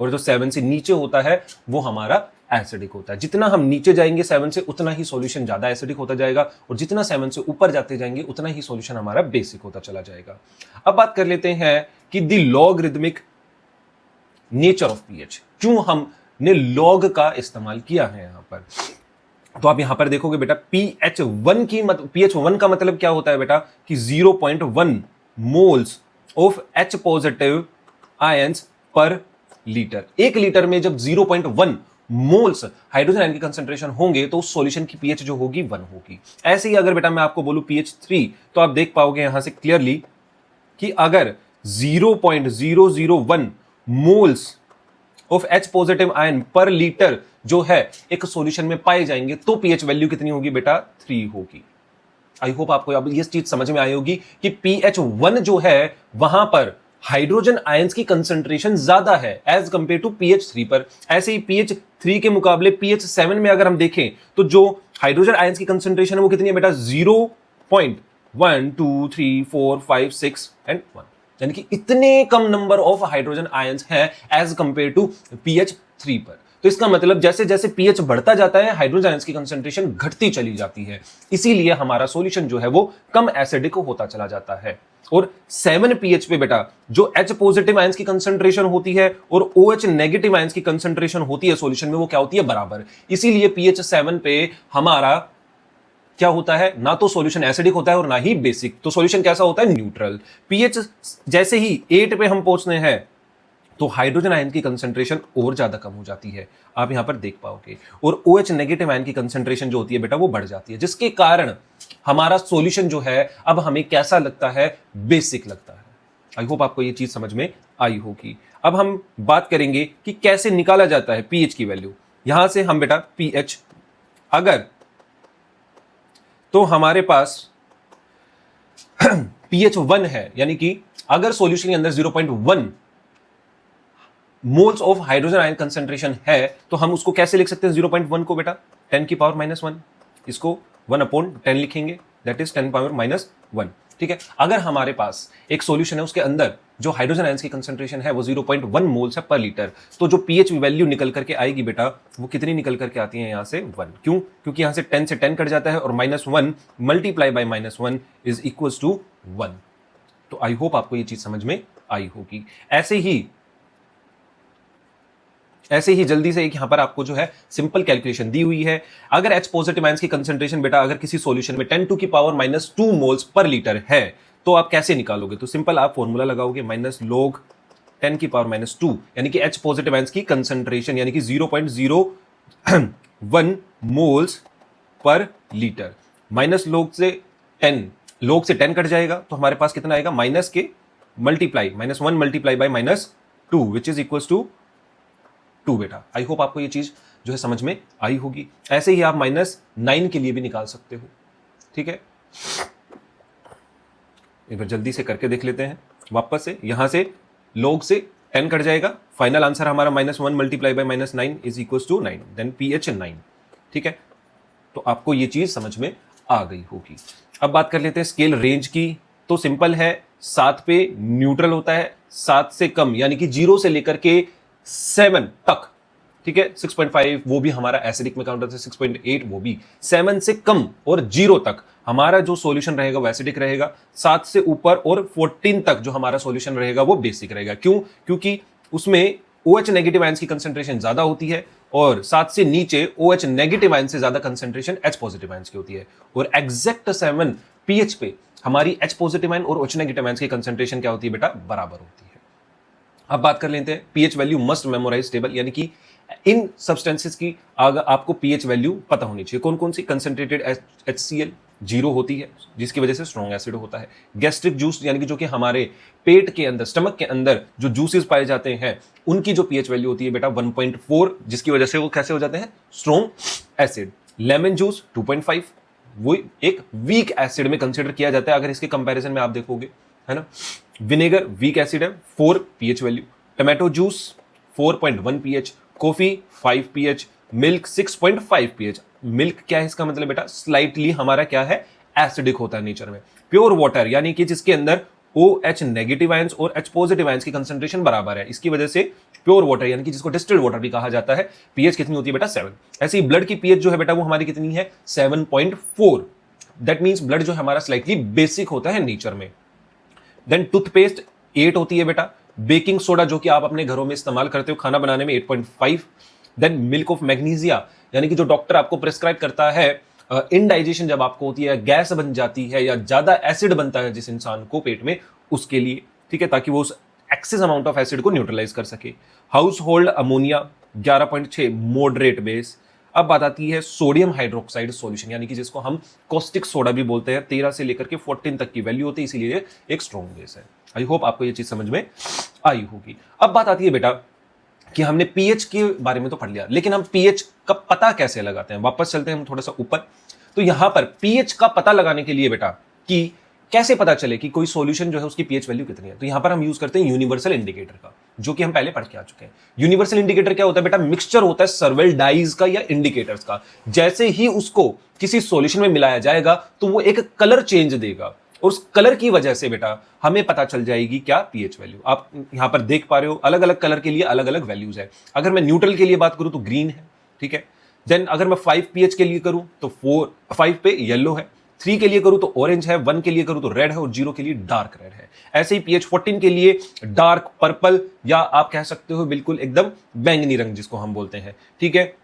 और जो 7 से नीचे होता है वो हमारा एसिडिक होता है। जितना हम नीचे जाएंगे 7 से उतना ही सॉल्यूशन ज्यादा एसिडिक होता जाएगा, और जितना 7 से ऊपर जाते जाएंगे उतना ही सॉल्यूशन हमारा बेसिक होता चला जाएगा। अब बात कर लेते हैं कि the logarithmic nature of pH, क्यों हमने लॉग का इस्तेमाल किया है यहां पर। तो आप यहां पर देखोगे बेटा pH1 का मतलब क्या होता है बेटा, कि 0.1 moles of H positive ions पर लीटर। एक लीटर में जब 0.1 मोल्स हाइड्रोजन आयन की कंसंट्रेशन होंगे तो उस सॉल्यूशन की पीएच जो होगी 1 होगी। ऐसे ही अगर बेटा मैं आपको बोलूं pH 3, तो आप देख पाओगे यहां से क्लियरली कि अगर 0.001 moles of H positive ion पर लीटर जो है एक सॉल्यूशन में पाए जाएंगे तो पीएच वैल्यू कितनी होगी बेटा, 3 होगी। आई होप आपको अब ये चीज समझ में आई होगी कि pH 1 जो है वहां पर हाइड्रोजन आयंस की कंसंट्रेशन ज्यादा है एज कंपेयर टू pH 3 पर। ऐसे ही pH 3 के मुकाबले pH 7 में अगर हम देखें तो जो हाइड्रोजन आयंस की कंसंट्रेशन है वो कितनी है बेटा, 0.1 2 3 4 5 6 एंड 1, यानी कि इतने कम नंबर ऑफ हाइड्रोजन आयंस हैं एज कंपेयर टू pH 3 पर। तो इसका मतलब जैसे जैसे pH बढ़ता जाता है हाइड्रोजन आयंस की कंसंट्रेशन घटती चली जाती है, इसीलिए हमारा सॉल्यूशन जो है वो कम एसिडिक होता चला जाता है। और 7 pH पे बेटा जो H पॉजिटिव आयंस की कंसंट्रेशन होती है और OH नेगेटिव आयंस की कंसंट्रेशन होती है सॉल्यूशन में, वो क्या होती है, बराबर। इसीलिए pH 7 पे हमारा क्या होता है, ना तो सॉल्यूशन एसिडिक होता है और ना ही बेसिक, तो सॉल्यूशन कैसा होता है, न्यूट्रल। pH जैसे ही 8 पे हम पहुंचते हैं तो हाइड्रोजन आयन की कंसंट्रेशन और ज्यादा कम हो जाती है, आप यहां पर देख पाओगे, और OH नेगेटिव आयन की कंसंट्रेशन जो होती है बेटा वो बढ़ जाती है, जिसके कारण हमारा सॉल्यूशन जो है अब हमें कैसा लगता है, बेसिक लगता है। आई होप आपको ये चीज समझ में आई होगी। अब हम बात करेंगे कि कैसे निकाला जाता है pH की वैल्यू। यहां से हम बेटा pH अगर तो हमारे पास pH 1 है, यानी कि अगर सॉल्यूशन के अंदर 0.1 moles of hydrogen ion concentration है तो हम उसको कैसे लिख सकते हैं, 0.1 को बेटा 10 की पावर -1, इसको 1/10 लिखेंगे, दैट इज 10 पावर -1। ठीक है, अगर हमारे पास एक सॉल्यूशन है उसके अंदर जो हाइड्रोजन आयंस की कंसंट्रेशन है वो 0.1 मोल्स है पर लीटर, तो जो pH वैल्यू निकल करके आएगी बेटा वो कितनी निकल करके आती है, यहां से 1। क्यों, क्योंकि यहां से 10 से 10 कट जाता है और -1 multiply by -1 is equals to 1। तो आई होप आपको ये चीज समझ में आई होगी। ऐसे ही जल्दी से एक यहां पर आपको जो है सिंपल कैलकुलेशन दी हुई है। अगर H पॉजिटिव आयंस की कंसंट्रेशन बेटा अगर किसी सॉल्यूशन में 10 टू की पावर -2 मोल्स पर लीटर है तो आप कैसे निकालोगे, तो सिंपल आप फॉर्मूला लगाओगे -log 10 की पावर -2, यानी कि H पॉजिटिव आयंस की कंसंट्रेशन यानी कि 0.01 moles per litre, minus log से 10 कट जाएगा तो हमारे पास कितना आएगा, माइनस के multiply -1 multiply by -2 which is equals to 2 बेटा। आई होप आपको ये चीज जो है समझ में आई होगी। ऐसे ही आप -9 के लिए भी निकाल सकते हो। ठीक है, एक बार जल्दी से करके देख लेते हैं वापस से। यहां से log से 10 कट जाएगा, फाइनल आंसर हमारा -1 multiply by -9 is equals to 9, then pH 9। ठीक है, तो आपको ये चीज समझ में आ गई होगी। अब बात कर लेते हैं स्केल रेंज की, तो सिंपल है, 7 पे न्यूट्रल होता है, 7 से कम यानी कि 0 से लेकर के 7 तक। ठीक है, 6.5 वो भी हमारा एसिडिक में काउंट होता है, 6.8 वो भी। 7 से कम और 0 तक हमारा जो सॉल्यूशन रहेगा वो एसिडिक रहेगा, 7 से ऊपर और 14 तक जो हमारा सॉल्यूशन रहेगा वो बेसिक रहेगा। क्यों, क्योंकि उसमें OH नेगेटिव आयंस की कंसंट्रेशन ज्यादा होती है और 7 से नीचे OH नेगेटिव आयंस से ज्यादा कंसंट्रेशन H पॉजिटिव आयंस की होती है। और एग्जैक्ट 7 pH पे हमारी H पॉजिटिव आयन और OH नेगेटिव आयंस की कंसंट्रेशन क्या होती है बेटा, बराबर होती है। अब बात कर लेते हैं pH value must memorise table, यानी कि इन सब्सटेंसेस की आपको pH वैल्यू पता होनी चाहिए। कौन कौन सी, कंसंट्रेटेड HCl 0 होती है जिसकी वजह से स्ट्रॉन्ग एसिड होता है। गैस्ट्रिक जूस यानी कि जो कि हमारे पेट के अंदर, स्टमक के अंदर जो जूसेस पाए जाते हैं उनकी जो pH वैल्यू होती है बेटा 1.4, जिसकी वजह से वो कैसे हो जाते हैं, स्ट्रॉन्ग एसिड। लेमन जूस 2.5, वो एक वीक एसिड में कंसिडर किया जाता है अगर इसके कंपैरिजन में आप देखोगे, है ना। विनेगर वीक एसिड है, 4 pH value. Tomato juice 4.1 pH, coffee 5 pH, milk 6.5 pH। Milk क्या है इसका मतलब बेटा, स्लाइटली हमारा क्या है, एसिडिक होता है नेचर में। प्योर वाटर यानी कि जिसके अंदर OH नेगेटिव आयंस और H पॉजिटिव आयंस की कंसंट्रेशन बराबर है, इसकी वजह से प्योर वाटर यानी कि जिसको डिस्टिल्ड वाटर भी कहा जाता है, pH कितनी होती है बेटा, 7। ऐसे ही ब्लड की pH जो है बेटा वो हमारी कितनी है, 7.4। दैट मींस ब्लड जो हमारा स्लाइटली बेसिक होता है नेचर में। देन टूथपेस्ट 8 होती है बेटा। बेकिंग सोडा जो कि आप अपने घरों में इस्तेमाल करते हो खाना बनाने में, 8.5। देन मिल्क ऑफ मैग्नीशिया यानी कि जो डॉक्टर आपको प्रिस्क्राइब करता है इनडाइजेशन जब आपको होती है, गैस बन जाती है या ज्यादा एसिड बनता है जिस इंसान को पेट में, उसके लिए, ठीक है, ताकि वो उस एक्सेस अमाउंट ऑफ एसिड को न्यूट्रलाइज कर सके। House hold ammonia 11.6 moderate base. अब बात आती है सोडियम हाइड्रोक्साइड सॉल्यूशन यानी कि जिसको हम कॉस्टिक सोडा भी बोलते हैं, 13 से लेकर के 14 तक की वैल्यू होती है, इसीलिए एक स्ट्रॉन्ग बेस है। आई होप आपको ये चीज समझ में आई होगी। अब बात आती है बेटा कि हमने pH के बारे में तो पढ़ लिया, लेकिन हम pH का पता कैसे लगाते हैं। वापस चलते हैं हम थोड़ा सा ऊपर। तो यहां पर पीएच का पता लगाने के लिए बेटा कि कैसे पता चले कि कोई सॉल्यूशन जो है उसकी पीएच वैल्यू कितनी है, तो यहां पर हम यूज करते हैं यूनिवर्सल इंडिकेटर का, जो कि हम पहले पढ़ के आ चुके हैं। यूनिवर्सल इंडिकेटर क्या होता है बेटा? मिक्सचर होता है सर्वल डाइज का या इंडिकेटर्स का। जैसे ही उसको किसी सॉल्यूशन में मिलाया जाएगा तो वो एक कलर चेंज देगा, और उस कलर की वजह से बेटा हमें पता चल जाएगी क्या? PH value. आप यहां पर देख पा रहे हो अलग अलग कलर के लिए अलग अलग वैल्यूज है। अगर मैं न्यूट्रल के लिए बात करूं तो ग्रीन है, ठीक है। देन अगर मैं 5 पीएच के लिए करूं तो 5 पे येलो है, 3 के लिए करूं तो ऑरेंज है, 1 के लिए करूं तो रेड है, और 0 के लिए डार्क रेड है। ऐसे ही पीएच 14 के लिए डार्क पर्पल, या आप कह सकते हो बिल्कुल एकदम बैंगनी रंग जिसको हम बोलते हैं, ठीक है।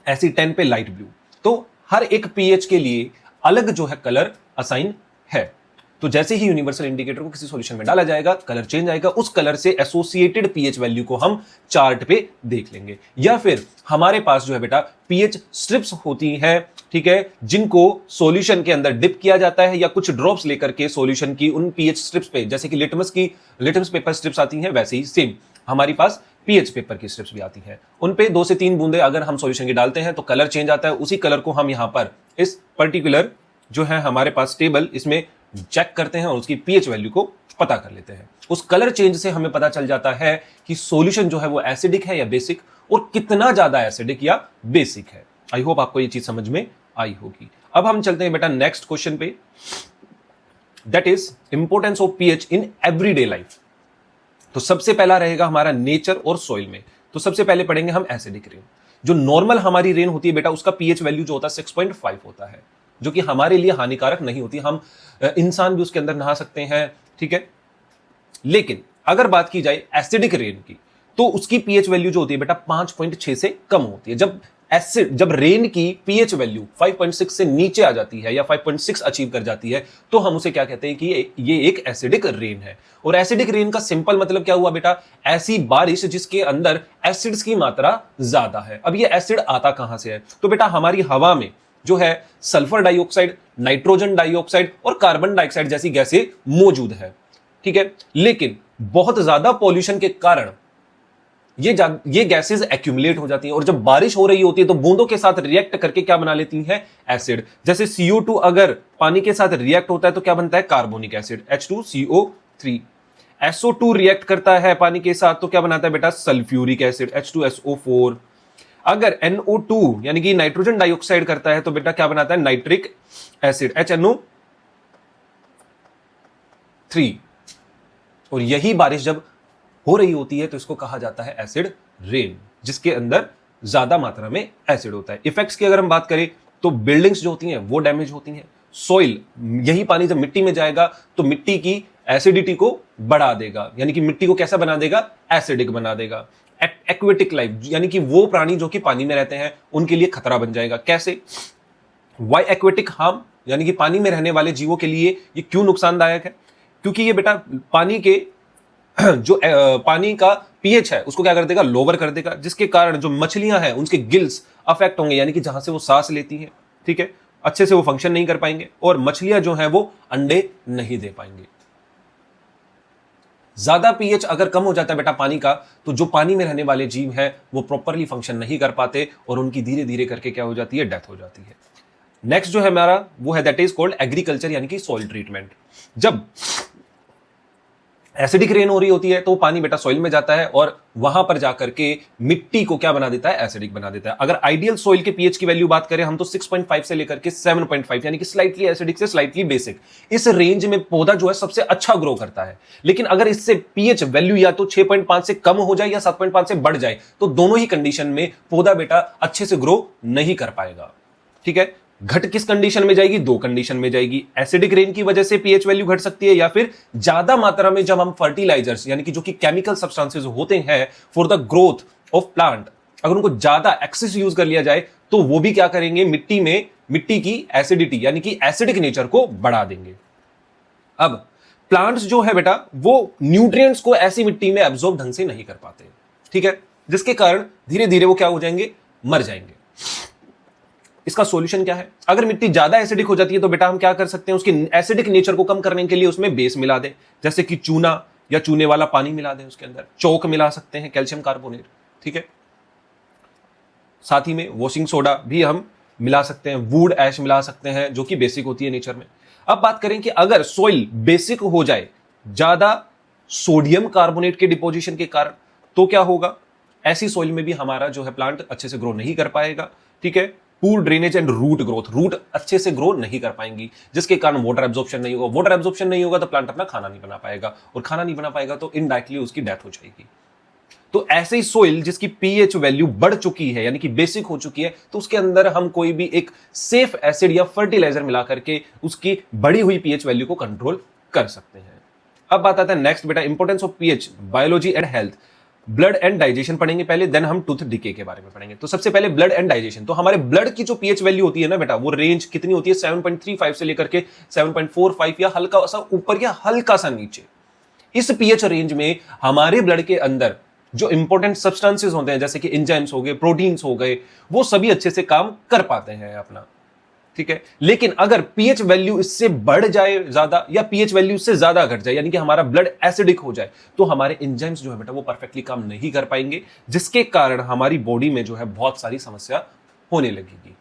ऐसी 10 पे लाइट ब्लू। तो हर एक पीएच के लिए अलग जो है कलर असाइन है। तो जैसे ही यूनिवर्सल इंडिकेटर को किसी सॉल्यूशन में डाला जाएगा, कलर चेंज आएगा, उस कलर से एसोसिएटेड पीएच वैल्यू को हम चार्ट पे देख लेंगे। या फिर हमारे पास जो है बेटा पीएच स्ट्रिप्स होती हैं, ठीक है, जिनको सॉल्यूशन के अंदर डिप किया जाता है, या कुछ ड्रॉप्स लेकर के सॉल्यूशन की उन पीएच स्ट्रिप्स पे, जैसे कि लिटमस पेपर स्ट्रिप्स आती हैं, वैसे ही सेम हमारी पास पीएच पेपर की स्ट्रिप्स भी आती हैं। उन पे 2 से 3 बूंदे अगर हम सॉल्यूशन की डालते हैं तो कलर चेंज आता है। उसी कलर को हम यहां पर इस पर्टिकुलर जो है हमारे पास टेबल, इसमें चेक करते हैं और उसकी पीएच वैल्यू को पता कर लेते हैं। उस कलर चेंज से हमें पता चल जाता है कि सॉल्यूशन जो है वो एसिडिक है या बेसिक, और कितना ज्यादा एसिडिक या बेसिक है। आई होप आपको ये चीज समझ में आई होगी। अब हम चलते हैं बेटा नेक्स्ट क्वेश्चन पे, that is importance of pH in everyday life. तो सबसे पहला रहेगा हमारा नेचर और सॉइल में। तो सबसे पहले पढ़ेंगे हम एसिडिक रेन। जो नॉर्मल हमारी रेन होती है बेटा, उसका पीएच वैल्यू जो होता है 6.5 होता है, जो कि हमारे लिए हानिकारक नहीं होती। हम इंसान भी उसके अंदर नहा सकते हैं, ठीक है। लेकिन अगर बात की जाए एसिडिक रेन की, तो उसकी पीएच वैल्यू जो होती है बेटा 5.6 से कम होती है। जब रेन की पीएच वैल्यू 5.6 से नीचे आ जाती है या 5.6 अचीव कर जाती है, तो हम उसे क्या कहते हैं कि ये एक एसिडिक रेन है। और एसिडिक रेन का सिंपल मतलब क्या हुआ बेटा? ऐसी बारिश जिसके अंदर एसिड्स की मात्रा ज्यादा है। अब ये एसिड आता कहां से है? तो बेटा हमारी हवा में जो है सल्फर डाइऑक्साइड, नाइट्रोजन डाइऑक्साइड और कार्बन डाइऑक्साइड जैसी गैसें मौजूद है, ठीक है। लेकिन बहुत ज्यादा पॉल्यूशन के कारण ये गैसेस एक्यूमुलेट हो जाती हैं, और जब बारिश हो रही होती है तो बूंदों के साथ रिएक्ट करके क्या बना लेती हैं? एसिड। जैसे CO2 अगर पानी के साथ रिएक्ट होता है तो क्या बनता है? Carbonic acid H2CO3। SO2 react करता है पानी के साथ तो क्या बनाता है बेटा? Sulphuric acid H2SO4। अगर NO2 यानी कि नाइट्रोजन डाइऑक्साइड करता है तो बेटा क्या बनाता है? Nitric acid HNO3। और यही बारिश जब हो रही होती है तो इसको कहा जाता है एसिड रेन, जिसके अंदर ज्यादा मात्रा में एसिड होता है। इफेक्ट्स की अगर हम बात करें तो बिल्डिंग्स जो होती हैं वो डैमेज होती हैं। सॉइल, यही पानी जब मिट्टी में जाएगा तो मिट्टी की एसिडिटी को बढ़ा देगा, यानी कि मिट्टी को कैसा बना देगा? एसिडिक बना देगा। एक्वेटिक लाइफ, यानी कि वो प्राणी जो कि पानी में रहते हैं उनके लिए खतरा बन जाएगा। कैसे? वाई एक्वेटिक हार्म, यानी कि पानी में रहने वाले जीवों के लिए ये क्यों नुकसानदायक है? क्योंकि ये बेटा पानी के जो पानी का पीएच है उसको क्या कर देगा? लोअर कर देगा, जिसके कारण जो मछलियां हैं उनके गिल्स अफेक्ट होंगे, यानी कि जहां से वो सांस लेती हैं, ठीक है, अच्छे से वो फंक्शन नहीं कर पाएंगे, और मछलियां जो हैं वो अंडे नहीं दे पाएंगे। ज्यादा पीएच अगर कम हो जाता है बेटा पानी का, तो जो पानी में रहने वाले जीव हैं वो प्रॉपरली फंक्शन नहीं कर पाते, और उनकी धीरे धीरे करके क्या हो जाती है? डेथ हो जाती है। नेक्स्ट जो है हमारा वो है दैट इज कॉल्ड एग्रीकल्चर, यानी कि सॉइल ट्रीटमेंट। जब एसिडिक रेन हो रही होती है तो पानी बेटा सॉइल में जाता है, और वहां पर जाकर के मिट्टी को क्या बना देता है? एसिडिक बना देता है। अगर आइडियल सॉइल के पीएच की वैल्यू बात करें हम तो 6.5 से लेकर के 7.5, यानी कि स्लाइटली एसिडिक से स्लाइटली बेसिक, इस रेंज में पौधा जो है सबसे अच्छा ग्रो करता है। लेकिन अगर इससे पीएच वैल्यू या तो 6.5 से कम हो जाए या 7.5 से बढ़ जाए, तो दोनों ही कंडीशन में पौधा बेटा अच्छे से ग्रो नहीं कर पाएगा, ठीक है। घट किस कंडीशन में जाएगी? 2 कंडीशन में जाएगी। एसिडिक रेन की वजह से पीएच वैल्यू घट सकती है, या फिर ज्यादा मात्रा में जब हम फर्टिलाइजर्स यानी कि जो कि केमिकल सब्सटेंसेस होते हैं for the growth of plant, अगर उनको ज्यादा एक्सेस यूज कर लिया जाए तो वो भी क्या करेंगे? मिट्टी की एसिडिटी यानी कि एसिडिक नेचर को बढ़ा देंगे। अब प्लांट्स जो है बेटा वो न्यूट्रिएंट्स को ऐसी मिट्टी में एब्जॉर्ब ढंग से नहीं कर पाते, ठीक है, जिसके कारण धीरे धीरे वो क्या हो जाएंगे? मर जाएंगे। इसका सॉल्यूशन क्या है? अगर मिट्टी ज्यादा एसिडिक हो जाती है तो बेटा हम क्या कर सकते हैं? उसकी एसिडिक नेचर को कम करने के लिए उसमें बेस मिला दें, जैसे कि चूना या चूने वाला पानी मिला दें, उसके अंदर चौक मिला सकते हैं, कैल्शियम कार्बोनेट, ठीक है। साथ ही में वॉशिंग सोडा भी हम मिला सकते हैं, वुड ऐश मिला सकते हैं, जो कि बेसिक होती है नेचर में। अब बात करें कि अगर सॉइल बेसिक हो जाए ज्यादा सोडियम कार्बोनेट के डिपोजिशन के कारण, तो क्या होगा? ऐसी सॉइल में भी हमारा जो है प्लांट अच्छे से ग्रो नहीं कर पाएगा। ठीक है, poor drainage and root growth, root अच्छे से ग्रो नहीं कर पाएंगी, जिसके कारण वाटर एब्जॉर्प्शन नहीं होगा। वाटर एब्जॉर्प्शन नहीं होगा तो प्लांट अपना खाना नहीं बना पाएगा, और खाना नहीं बना पाएगा तो इनडायरेक्टली उसकी डेथ हो जाएगी। तो ऐसे ही सोइल जिसकी पीएच वैल्यू बढ़ चुकी है, यानी कि बेसिक हो चुकी है, तो उसके अंदर हम कोई भी एक सेफ एसिड या फर्टिलाइजर मिला करके उसकी बढ़ी हुई पीएच वैल्यू को कंट्रोल कर सकते हैं। अब बात आता है नेक्स्ट बेटा, importance of pH, biology and health. Blood and digestion पढ़ेंगे पहले, देन हम टूथ डिके के बारे में पढ़ेंगे। तो सबसे पहले ब्लड एंड डाइजेशन। तो हमारे ब्लड की जो पीएच वैल्यू होती है ना बेटा, वो रेंज कितनी होती है? 7.35 से लेकर के 7.45 या हल्का सा ऊपर या हल्का सा नीचे। इस पीएच रेंज में हमारे ब्लड के अंदर जो इंपॉर्टेंट सब्सटेंसेस होते हैं, जैसे कि एंजाइम्स हो गए, प्रोटीन्स हो गए, वो सभी अच्छे से काम कर पाते हैं अपना। ठीक है, लेकिन अगर पीएच वैल्यू इससे बढ़ जाए ज्यादा, या पीएच वैल्यू इससे ज्यादा घट जाए, यानी कि हमारा ब्लड एसिडिक हो जाए, तो हमारे एंजाइम्स जो है बेटा वो परफेक्टली काम नहीं कर पाएंगे, जिसके कारण हमारी बॉडी में जो है बहुत सारी समस्या होने लगेगी।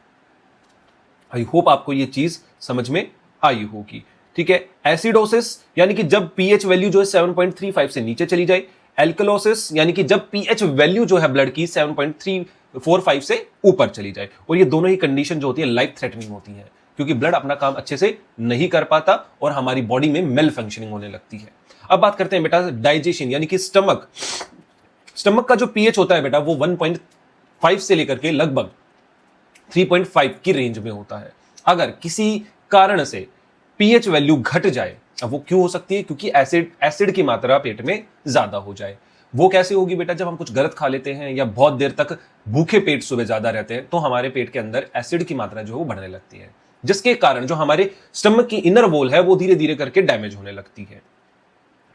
आई होप आपको ये चीज समझ में आई होगी। ठीक है, एसिडोसिस यानी कि जब पीएच वैल्यू जो है 7.35 से नीचे चली जाए, एल्कलोसिस यानी कि जब पीएच वैल्यू जो है ब्लड की 7.345 से ऊपर चली जाए। और ये दोनों ही कंडीशन जो होती है लाइफ थ्रेटनिंग होती है, क्योंकि ब्लड अपना काम अच्छे से नहीं कर पाता और हमारी बॉडी में मेल फंक्शनिंग होने लगती है। अब बात करते हैं बेटा डाइजेशन, यानी कि स्टमक। स्टमक का जो पीएच होता है बेटा वो 1.5 से लेकर के लगभग 3.5 की रेंज में होता है। अगर किसी कारण से पीएच वैल्यू घट जाए, अब वो क्यों हो सकती है? क्योंकि एसिड की मात्रा पेट में ज्यादा हो जाए। वो कैसे होगी बेटा? जब हम कुछ गलत खा लेते हैं या बहुत देर तक भूखे पेट सुबह ज्यादा रहते हैं, तो हमारे पेट के अंदर एसिड की मात्रा जो है वो बढ़ने लगती है, जिसके कारण जो हमारे स्टमक की इनर वॉल है वो धीरे धीरे करके डैमेज होने लगती है।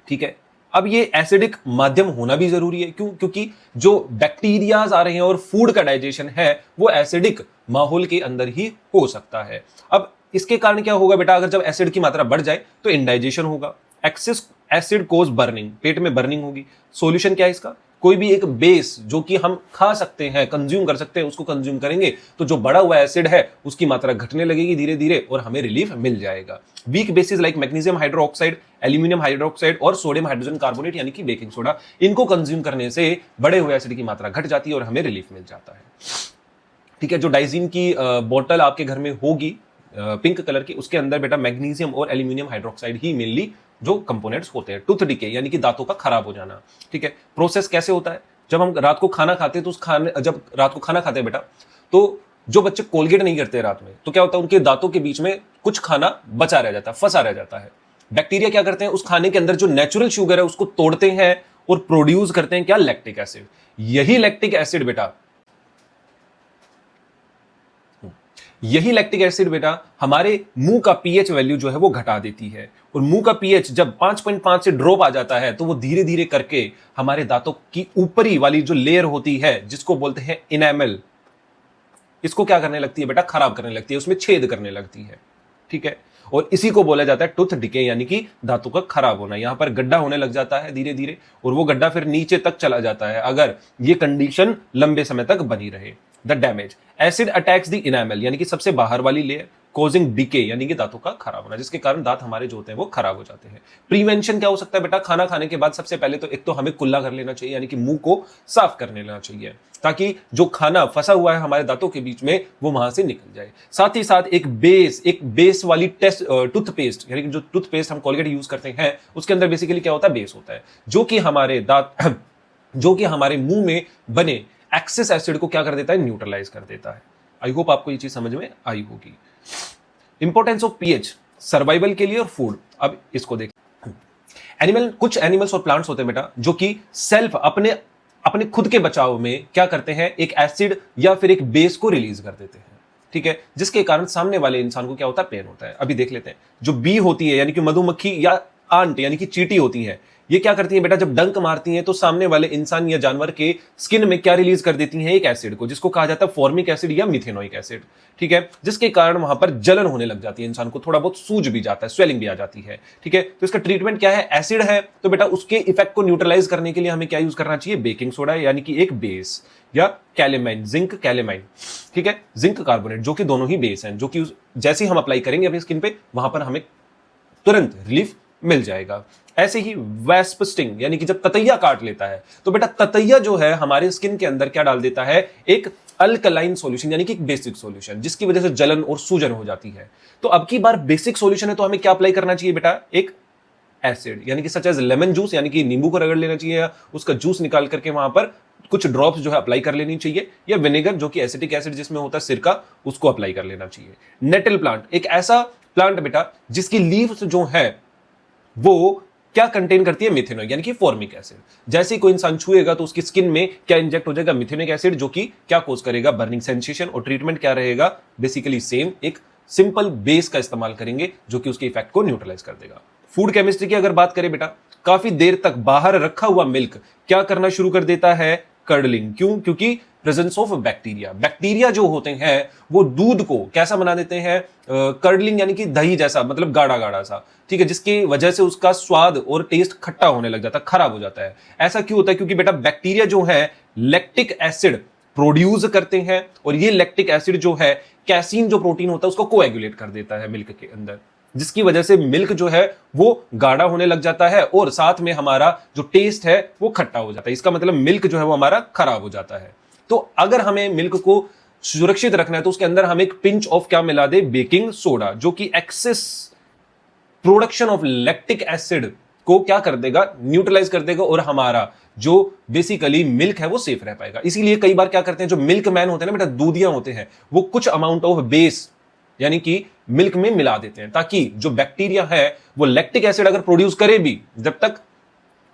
ठीक है, अब ये एसिडिक माध्यम होना भी जरूरी है। क्यों? क्योंकि जो बैक्टीरियाज आ रहे हैं और फूड का डाइजेशन है वो एसिडिक माहौल के अंदर ही हो सकता है। अब इसके कारण क्या होगा बेटा? अगर जब एसिड की मात्रा बढ़ जाए तो इंडाइजेशन होगा, एक्सेस एसिड कोज बर्निंग, पेट में बर्निंग होगी। सॉल्यूशन क्या है इसका? कोई भी एक बेस जो कि हम खा सकते हैं, कंज्यूम कर सकते हैं, उसको कंज्यूम करेंगे तो जो बढ़ा हुआ एसिड है उसकी मात्रा घटने लगेगी धीरे धीरे और हमें रिलीफ मिल जाएगा। Weak bases like magnesium hydroxide, aluminium hydroxide और सोडियम हाइड्रोजन कार्बोनेट यानी कि बेकिंग सोडा, इनको कंज्यूम करने से बढ़े हुए एसिड की मात्रा घट जाती है और हमें रिलीफ मिल जाता है। ठीक है, जो डाइजीन की बोतल आपके घर में होगी पिंक कलर की, उसके अंदर बेटा मैग्नीशियम और एल्यूमिनियम हाइड्रोक्साइड ही मेनली जो कंपोनेंट्स होते हैं। टूथ डिके यानी कि दांतों का खराब हो जाना। ठीक है, प्रोसेस कैसे होता है? जब हम रात को खाना खाते हैं तो जब रात को खाना खाते हैं बेटा, तो जो बच्चे कोलगेट नहीं करते रात में, तो क्या होता है? उनके दांतों के बीच में कुछ खाना बचा रह जाता है, फंसा रह जाता है। बैक्टीरिया क्या करते हैं? उस खाने के अंदर जो नेचुरल शुगर है उसको तोड़ते हैं और प्रोड्यूस करते हैं क्या? Lactic acid. यही लैक्टिक एसिड बेटा हमारे मुंह का पीएच वैल्यू जो है वो घटा देती है। और मुंह का पीएच जब 5.5 से ड्रॉप आ जाता है तो वो धीरे धीरे करके हमारे दांतों की ऊपरी वाली जो लेयर होती है, जिसको बोलते हैं इनेमल, इसको क्या करने लगती है बेटा? खराब करने लगती है, उसमें छेद करने लगती है। ठीक है, और इसी को बोला जाता है टूथ डिके, यानी कि दांतों का खराब होना। यहां पर गड्ढा होने लग जाता है धीरे धीरे, और वो गड्ढा फिर नीचे तक चला जाता है अगर ये कंडीशन लंबे समय तक बनी रहे। The damage, acid attacks the enamel यानी कि सबसे बाहर वाली लेयर, कॉजिंग डिके यानी कि दांतों का खराब होना, जिसके कारण दांत हमारे जो होते हैं वो खराब हो जाते हैं। प्रिवेंशन क्या हो सकता है बेटा? खाना खाने के बाद सबसे पहले तो एक तो हमें कुल्ला कर लेना चाहिए, यानी कि मुंह को साफ कर लेना चाहिए, ताकि जो खाना फंसा हुआ है हमारे दांतों के बीच में वो वहां से निकल जाए। साथ ही साथ एक बेस वाली टूथपेस्ट, यानी कि जो टूथपेस्ट हम कोलगेट यूज करते हैं उसके अंदर बेसिकली क्या होता है? बेस होता है, जो कि हमारे दांत जो कि हमारे मुंह में बने एक्सेस एसिड को क्या कर देता है? न्यूट्रलाइज कर देता है। आई होप आपको ये चीज समझ में आई होगी। इंपॉर्टेंस ऑफ पीएच सर्वाइवल के लिए और फूड। अब इसको देख, कुछ एनिमल्स और प्लांट्स होते हैं बेटा जो कि सेल्फ अपने खुद के बचाव में क्या करते हैं? एक एसिड या फिर एक बेस को रिलीज कर देते हैं। ठीक है, जिसके कारण सामने वाले इंसान को क्या होता है? पेन होता है। अभी देख लेते हैं, जो बी होती है यानी कि मधुमक्खी या आंट यानी कि चींटी होती है, ये क्या करती हैं बेटा, जब डंक मारती हैं तो सामने वाले इंसान या जानवर के स्किन में क्या रिलीज कर देती हैं, एक एसिड को, जिसको कहा जाता है फॉर्मिक एसिड या मिथेनोइक एसिड, ठीक है, जिसके कारण वहां पर जलन होने लग जाती है, इंसान को थोड़ा बहुत सूज भी जाता है, स्वेलिंग भी आ जाती है, ठीक है। तो इसका ट्रीटमेंट क्या है, एसिड है तो बेटा उसके इफेक्ट को न्यूट्रलाइज करने के लिए हमें क्या यूज करना चाहिए, बेकिंग सोडा यानी कि एक बेस, या कैलेमाइन, जिंक कैलेमाइन, ठीक है, जिंक कार्बोनेट, जो कि दोनों ही बेस हैं, जो कि जैसे ही हम अप्लाई करेंगे अपनी स्किन पे वहां पर हमें तुरंत रिलीफ मिल जाएगा। ऐसे ही वेस्प स्टिंग यानी कि जब ततैया काट लेता है तो बेटा ततैया जो है हमारे स्किन के अंदर क्या डाल देता है, एक अल्कलाइन सॉल्यूशन यानी कि एक बेसिक सॉल्यूशन, जिसकी वजह से जलन और सूजन हो जाती है। तो अब की बार बेसिक सॉल्यूशन है तो हमें क्या अप्लाई करना चाहिए बेटा, एक एसिड यानी कि सच एज लेमन जूस, यानी कि नींबू को रगड़ लेना चाहिए या उसका जूस निकाल करके वहां पर कुछ ड्रॉप्स जो है अप्लाई कर लेनी चाहिए, या विनेगर जो कि एसिटिक एसिड जिसमें होता है सिरका, उसको अप्लाई कर लेना चाहिए। नेटल प्लांट एक ऐसा प्लांट बेटा जिसकी लीव्स जो है वो क्या कंटेन करती है, मिथेनॉइक यानी कि फॉर्मिक एसिड। जैसे ही कोई इंसान छुएगा तो उसकी स्किन में क्या इंजेक्ट हो जाएगा, मिथेनॉइक एसिड, जो कि क्या कोज करेगा, बर्निंग सेंसेशन। और ट्रीटमेंट क्या रहेगा, बेसिकली सेम, एक सिंपल बेस का इस्तेमाल करेंगे जो कि उसके इफेक्ट को न्यूट्रलाइज कर देगा। फूड केमिस्ट्री की अगर बात करें बेटा, काफी देर तक बाहर रखा हुआ मिल्क क्या करना शुरू कर देता है, कर्डलिंग। क्यों, क्योंकि प्रेजेंस ऑफ बैक्टीरिया, बैक्टीरिया जो होते हैं वो दूध को कैसा बना देते हैं, कर्डलिंग यानी कि दही जैसा, मतलब गाढ़ा गाढ़ा सा, ठीक है, जिसकी वजह से उसका स्वाद और टेस्ट खट्टा होने लग जाता है, खराब हो जाता है। ऐसा क्यों होता है, क्योंकि बेटा बैक्टीरिया जो है लैक्टिक एसिड प्रोड्यूस करते हैं, और ये लैक्टिक एसिड जो है कैसीन जो प्रोटीन होता है उसको कोएगुलेट कर देता है मिल्क के अंदर, जिसकी वजह से मिल्क जो है वो गाढ़ा होने लग जाता है, और साथ में हमारा जो टेस्ट है वो खट्टा हो जाता है। इसका मतलब मिल्क जो है वो हमारा खराब हो जाता है। तो अगर हमें मिल्क को सुरक्षित रखना है तो उसके अंदर हम एक पिंच ऑफ क्या मिला दे, बेकिंग सोडा, जो कि excess production of lactic acid को क्या कर देगा, न्यूट्रलाइज कर देगा, और हमारा जो बेसिकली मिल्क है वो सेफ रह पाएगा। इसीलिए कई बार क्या करते हैं, जो मिल्क मैन होते हैं ना बेटा, दूधिया होते हैं, वो कुछ अमाउंट ऑफ बेस यानी कि मिल्क में मिला देते हैं, ताकि जो बैक्टीरिया है वो लैक्टिक एसिड अगर प्रोड्यूस करे भी, जब तक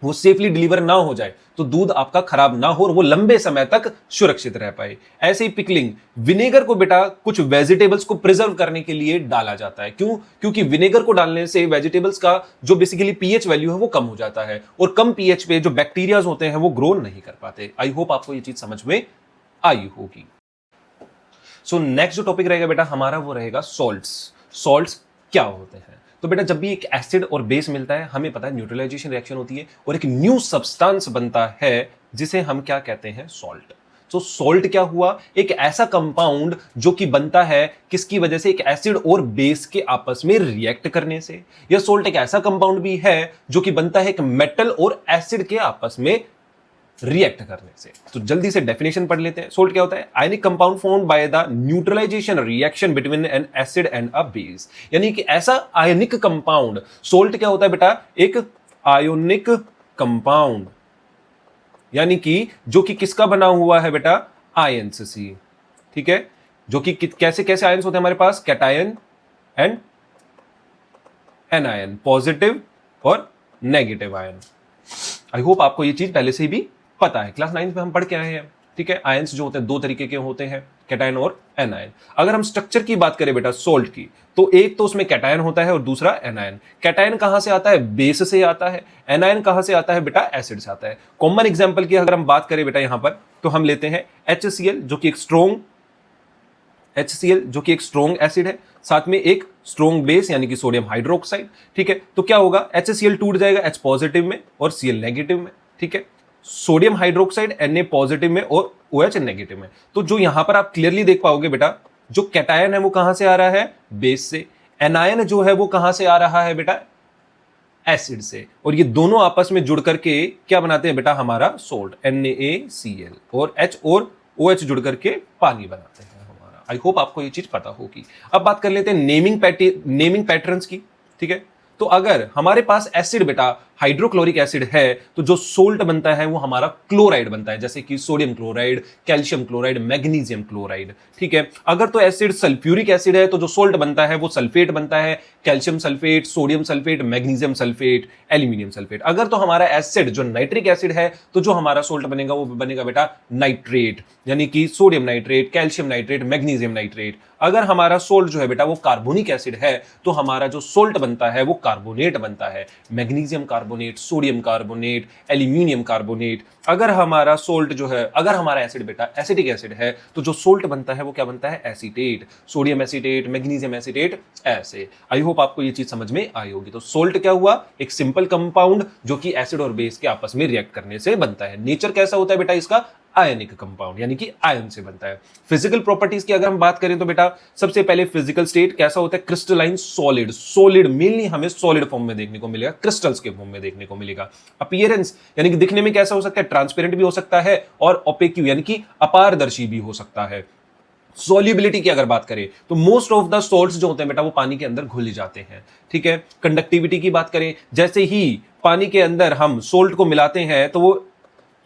वो सेफली डिलीवर ना हो जाए तो दूध आपका खराब ना हो और वो लंबे समय तक सुरक्षित रह पाए। ऐसे ही पिकलिंग, विनेगर को बेटा कुछ वेजिटेबल्स को प्रिजर्व करने के लिए डाला जाता है। क्यों, क्योंकि विनेगर को डालने से वेजिटेबल्स का जो बेसिकली पीएच वैल्यू है वो कम हो जाता है, और कम पीएच पे जो बैक्टीरियाज होते हैं वो ग्रो नहीं कर पाते। आई होप आपको ये चीज समझ में आई होगी। सो नेक्स्ट जो टॉपिक रहेगा बेटा हमारा वो रहेगा सॉल्ट्स। सॉल्ट्स क्या होते हैं, तो बेटा जब भी एक एसिड और बेस मिलता है हमें पता है न्यूट्रलाइजेशन रिएक्शन होती है और एक न्यू सब्सटेंस बनता है जिसे हम क्या कहते हैं, सॉल्ट। तो सॉल्ट क्या हुआ, एक ऐसा कंपाउंड जो कि बनता है किसकी वजह से, एक एसिड और बेस के आपस में रिएक्ट करने से। यह सॉल्ट एक ऐसा कंपाउंड भी है जो कि बनता है एक मेटल और एसिड के आपस में रिएक्ट करने से। तो जल्दी से डेफिनेशन पढ़ लेते हैं। सोल्ट क्या होता है, ionic compound formed by the neutralisation reaction between an acid and a base. यानी कि ऐसा आयनिक कंपाउंड, सोल्ट क्या होता है बेटा, एक आयोनिक कंपाउंड, यानी कि जो कि किसका बना हुआ है बेटा, आयंस से, ठीक है, जो कि कैसे कैसे आयंस होते हैं हमारे पास, कैटायन एंड एनायन, पॉजिटिव और नेगेटिव आयन। आई होप आपको ये चीज पहले से ही भी पता है, क्लास 9 में हम पढ़ के आए हैं, ठीक है। आयंस जो होते हैं दो तरीके के होते हैं, कैटायन और एनायन। अगर हम स्ट्रक्चर की बात करें बेटा सोल्ट की, तो एक तो उसमें कैटायन होता है और दूसरा एनायन। कैटायन कहां से आता है, बेस से आता है। एनायन कहां से आता है बेटा, एसिड से आता है। कॉमन एग्जांपल की अगर हम बात करें बेटा यहां पर, तो हम लेते हैं HCl जो कि एक स्ट्रॉन्ग एसिड है, साथ में एक स्ट्रॉन्ग बेस यानी कि सोडियम हाइड्रोक्साइड, ठीक है। तो क्या होगा, HCl टूट जाएगा H पॉजिटिव में और Cl नेगेटिव में, ठीक है। सोडियम हाइड्रोक्साइड Na पॉजिटिव में और OH नेगेटिव में। तो जो यहां पर आप क्लियरली देख पाओगे बेटा, जो कैटायन है वो कहां से आ रहा है, बेस से। एनायन जो है वो कहां से आ रहा है बेटा, एसिड से। और ये दोनों आपस में जुड़ करके क्या बनाते हैं बेटा, हमारा सोल्ट, NaCl, और H और OH जुड़ करके पानी बनाते हैं हमारा। आई होप आपको ये चीज पता होगी। अब बात कर लेते हैं नेमिंग पैटर्न्स की, ठीक है। तो अगर हमारे पास एसिड बेटा हाइड्रोक्लोरिक एसिड है, तो जो सोल्ट बनता है वो हमारा क्लोराइड बनता है, जैसे कि sodium chloride, calcium chloride, magnesium chloride, ठीक है। अगर तो एसिड सल्फ्यूरिक एसिड है तो जो सोल्ट बनता है वो सल्फेट बनता है, calcium sulphate, sodium sulphate, magnesium sulphate, aluminium sulphate. अगर तो हमारा एसिड जो नाइट्रिक एसिड है, तो जो हमारा सोल्ट बनेगा वो बनेगा बेटा नाइट्रेट, यानी कि sodium nitrate, calcium nitrate, magnesium nitrate. अगर हमारा सोल्ट जो है बेटा वो कार्बोनिक एसिड है, तो हमारा जो सोल्ट बनता है वो कार्बोनेट बनता है, magnesium carbonate carbonate, sodium carbonate, aluminium carbonate. अगर हमारा सोल्ट जो है, अगर हमारा एसिड बेटा एसिटिक एसिड है, तो जो सोल्ट बनता है वो क्या बनता है? Acetate, sodium acetate, magnesium acetate, ऐसे। आई होप आपको ये चीज समझ में आई होगी। तो सोल्ट क्या हुआ? एक सिंपल कंपाउंड जो कि एसिड और बेस के आपस में रिएक्ट करने से बनता है। नेचर कैसा होता है बेटा इसका? आयनिक कंपाउंड, यानी कि आयन से बनता है। फिजिकल प्रॉपर्टीज की अगर हम बात करें तो बेटा सबसे पहले फिजिकल स्टेट कैसा होता है? Crystalline solid. सॉलिड मेनली हमें सॉलिड फॉर्म में देखने को मिलेगा, क्रिस्टल्स के फॉर्म में देखने को मिलेगा। अपीयरेंस यानी कि दिखने में कैसा हो सकता है? ट्रांसपेरेंट भी हो सकता है और ओपेक्यू यानी कि अपारदर्शी भी हो सकता है। सॉल्युबिलिटी की अगर बात करें तो मोस्ट ऑफ द सॉल्ट्स जो होते हैं बेटा वो पानी के अंदर घुल जाते हैं, ठीक है। कंडक्टिविटी की बात करें, जैसे ही पानी के अंदर हम सोल्ट को मिलाते हैं तो वो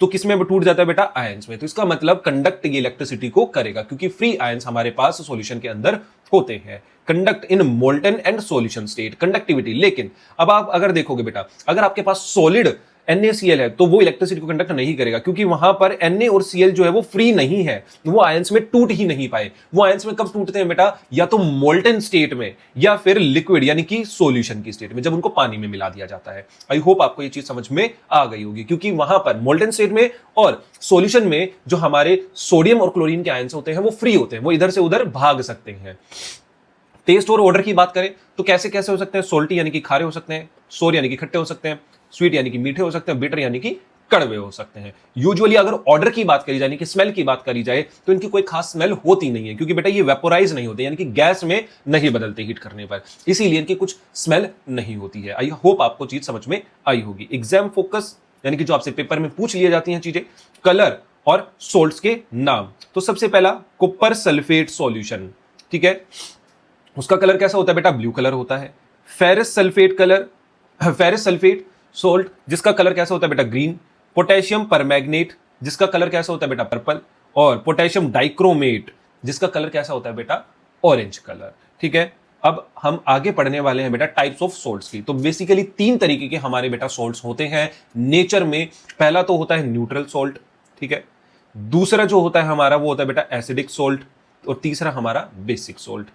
तो किसमें टूट जाता है बेटा? आयंस में। तो इसका मतलब कंडक्ट ये इलेक्ट्रिसिटी को करेगा क्योंकि फ्री आयंस हमारे पास सॉल्यूशन के अंदर होते हैं। Conduct in molten and solution state, conductivity. लेकिन अब आप अगर देखोगे बेटा, अगर आपके पास सॉलिड NaCl है तो वो इलेक्ट्रिसिटी को कंडक्ट नहीं करेगा क्योंकि वहां पर Na और Cl जो है वो फ्री नहीं है, वो आयंस में टूट ही नहीं पाए। वो आयंस में कब टूटते हैं बेटा? या तो मोल्टन स्टेट में या फिर लिक्विड यानी कि सॉल्यूशन की स्टेट में, जब उनको पानी में मिला दिया जाता है। आई होप आपको ये चीज समझ में आ गई होगी क्योंकि वहां पर मोल्टन स्टेट में और सॉल्यूशन में जो हमारे सोडियम और क्लोरीन के आयंस होते हैं वो फ्री होते हैं, वो इधर से उधर भाग सकते हैं। टेस्ट और ऑर्डर की बात करें तो कैसे कैसे हो सकते हैं? सोल्टी यानी कि खारे हो सकते हैं, सोर यानी कि खट्टे हो सकते हैं, स्वीट यानी कि मीठे हो सकते हैं, बिटर यानी कि कड़वे हो सकते हैं। यूजुअली अगर ऑर्डर की बात करी जाए, यानी कि स्मेल की बात करी जाए, तो इनकी कोई खास स्मेल होती नहीं है क्योंकि बेटा ये वेपोराइज नहीं होते, यानी कि गैस में नहीं बदलते हीट करने पर, इसीलिए इनकी कुछ स्मेल नहीं होती है। आई होप आपको चीज समझ में आई होगी। एग्जाम फोकस यानी कि जो आपसे पेपर में पूछ लिए जाती हैं चीजें, कलर और सोल्ट्स के नाम। तो सबसे पहला कॉपर सल्फेट सॉल्यूशन, ठीक है, उसका कलर कैसा होता है बेटा? ब्लू कलर होता है। Ferrous sulphate colour, ferrous sulphate salt जिसका कलर कैसा होता है बेटा? ग्रीन। पोटेशियम परमैंगनेट जिसका कलर कैसा होता है बेटा? पर्पल। और पोटेशियम डाइक्रोमेट जिसका कलर कैसा होता है बेटा? ऑरेंज कलर, ठीक है। अब हम आगे पढ़ने वाले हैं बेटा टाइप्स ऑफ सोल्ट्स की। तो बेसिकली 3 तरीके के हमारे बेटा सोल्ट्स होते हैं नेचर में। पहला तो होता है न्यूट्रल सोल्ट, ठीक है। दूसरा जो होता है हमारा वो होता है बेटा एसिडिक सोल्ट, और तीसरा हमारा बेसिक सोल्ट।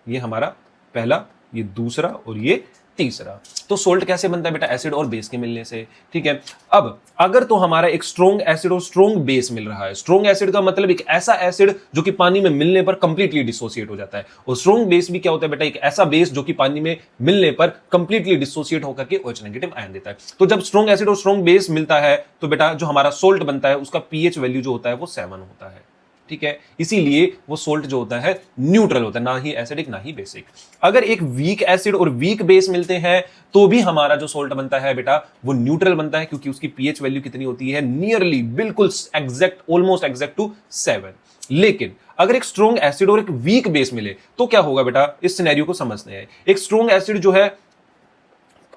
ये हमारा पहला, ये दूसरा और ये तीसरा। तो सोल्ट कैसे बनता है बेटा? एसिड और बेस के मिलने से, ठीक है। अब अगर तो हमारा एक स्ट्रॉन्ग एसिड और स्ट्रॉन्ग बेस मिल रहा है, स्ट्रॉन्ग एसिड का मतलब एक ऐसा एसिड जो कि पानी में मिलने पर कंप्लीटली डिसोसिएट हो जाता है, और स्ट्रॉन्ग बेस भी क्या होता है बेटा? एक ऐसा बेस जो कि पानी में मिलने पर कंप्लीटली डिसोसिएट होकर के OH नेगेटिव आयन देता है। तो जब स्ट्रॉन्ग एसिड और स्ट्रॉन्ग बेस मिलता है तो बेटा जो हमारा सोल्ट बनता है उसका pH वैल्यू जो होता है वो 7 होता है, ठीक है। इसीलिए वो सोल्ट जो होता है न्यूट्रल होता है, ना ही एसिडिक ना ही बेसिक। अगर एक वीक एसिड और वीक बेस मिलते हैं तो भी हमारा जो सोल्ट बनता है बेटा वो न्यूट्रल बनता है, क्योंकि उसकी pH वैल्यू कितनी होती है? नियरली, बिल्कुल एग्जैक्ट, ऑलमोस्ट एग्जैक्ट टू 7। लेकिन अगर एक स्ट्रॉन्ग एसिड और एक वीक बेस मिले तो क्या होगा बेटा? इस सिनेरियो को समझते हैं। एक स्ट्रॉन्ग एसिड जो है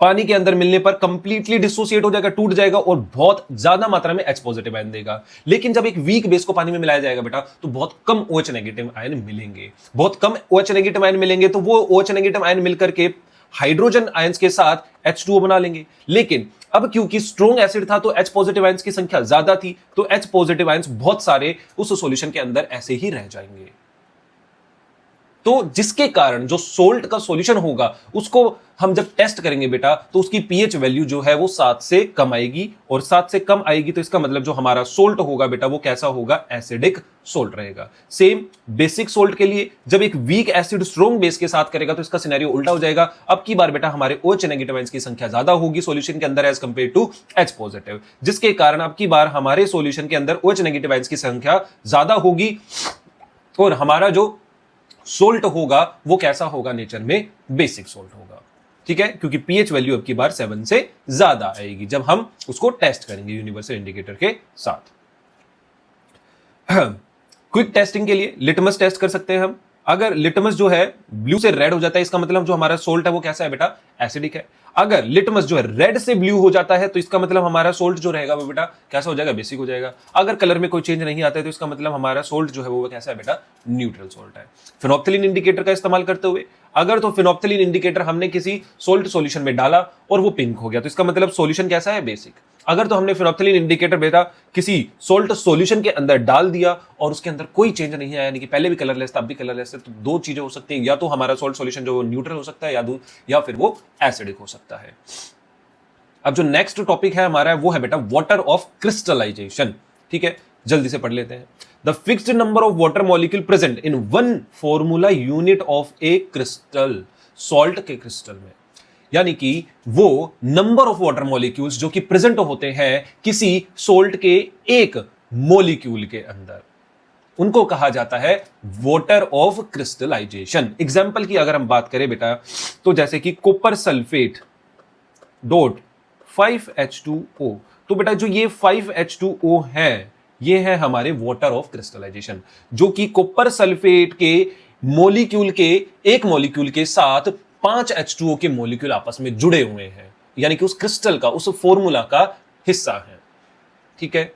पानी के अंदर मिलने पर कंप्लीटली डिसोसिएट हो जाएगा, टूट जाएगा और बहुत ज्यादा मात्रा में H पॉजिटिव आयन देगा। लेकिन जब एक वीक बेस को पानी में मिलाया जाएगा बेटा तो बहुत कम OH नेगेटिव आयन मिलेंगे। बहुत कम OH नेगेटिव आयन मिलेंगे तो वो OH नेगेटिव आयन मिलकर के हाइड्रोजन आयंस के साथ H2O बना लेंगे। लेकिन अब क्योंकि स्ट्रॉन्ग एसिड था तो H पॉजिटिव आयंस की संख्या ज्यादा थी, तो H पॉजिटिव आयंस बहुत सारे उस सॉल्यूशन के अंदर ऐसे ही रह जाएंगे। तो जिसके कारण जो सोल्ट का सॉल्यूशन होगा उसको हम जब टेस्ट करेंगे बेटा तो उसकी pH वैल्यू जो है वो 7 से कम आएगी, और 7 से कम आएगी तो इसका मतलब जो हमारा सोल्ट होगा बेटा वो कैसा होगा? एसिडिक सोल्ट रहेगा। सेम बेसिक सोल्ट के लिए, जब एक वीक एसिड स्ट्रॉन्ग बेस के साथ करेगा तो इसका सिनेरियो उल्टा हो जाएगा। अब की बार बेटा हमारे OH नेगेटिव आयंस की संख्या ज्यादा होगी सॉल्यूशन के अंदर as compare to H positive, जिसके कारण अब की बार हमारे सॉल्यूशन के अंदर OH नेगेटिव आयंस की संख्या ज्यादा होगी, और हमारा जो सोल्ट होगा वो कैसा होगा? नेचर में बेसिक सोल्ट होगा, ठीक है, क्योंकि pH वैल्यू अब की बार 7 से ज्यादा आएगी जब हम उसको टेस्ट करेंगे यूनिवर्सल इंडिकेटर के साथ। क्विक टेस्टिंग के लिए लिटमस टेस्ट कर सकते हैं हम। अगर लिटमस जो है ब्लू से रेड हो जाता है इसका मतलब जो हमारा सोल्ट है वो कैसा है बेटा? एसिडिक है। अगर लिटमस जो है रेड से ब्लू हो जाता है तो इसका मतलब हमारा सोल्ट जो रहेगा वो बेटा कैसा हो जाएगा? बेसिक हो जाएगा। अगर कलर में कोई चेंज नहीं आता है तो इसका मतलब हमारा सोल्ट जो है वो कैसा है बेटा? न्यूट्रल सोल्ट है। फिनोप्थलीन इंडिकेटर का इस्तेमाल करते हुए अगर तो फिनोप्थलीन इंडिकेटर हमने किसी सोल्ट सॉल्यूशन में डाला और वो पिंक हो गया तो इसका मतलब सॉल्यूशन कैसा है? बेसिक। अगर तो हमने फिनोप्थलीन इंडिकेटर बेटा किसी सोल्ट सॉल्यूशन के अंदर डाल दिया और उसके अंदर कोई चेंज नहीं आया, यानी कि पहले भी कलरलेस था अब भी कलरलेस है, तो दो चीजें हो सकती हैं, या तो हमारा सोल्ट सॉल्यूशन जो न्यूट्रल हो सकता है या फिर वो एसिडिक हो सकता है। अब जो नेक्स्ट टॉपिक है हमारा वो है बेटा वाटर ऑफ क्रिस्टलाइजेशन। ठीक है, जल्दी से पढ़ लेते हैं। The fixed number of water molecule present in one formula unit of A crystal, salt के क्रिस्टल में, यानी कि वो नंबर ऑफ वाटर मॉलिक्यूल्स जो कि प्रेजेंट होते हैं किसी सोल्ट के एक मॉलिक्यूल के अंदर, उनको कहा जाता है वाटर ऑफ क्रिस्टलाइजेशन। एग्जाम्पल की अगर हम बात करें बेटा, तो जैसे कि कॉपर सल्फेट डॉट 5H2O, तो बेटा जो ये 5H2O है, ये है हमारे वाटर ऑफ क्रिस्टलाइजेशन, जो कि कॉपर सल्फेट के मॉलिक्यूल के एक मॉलिक्यूल के साथ 5H2O के मॉलिक्यूल आपस में जुड़े हुए हैं, यानी कि उस क्रिस्टल का, उस फॉर्मूला का हिस्सा है। ठीक है,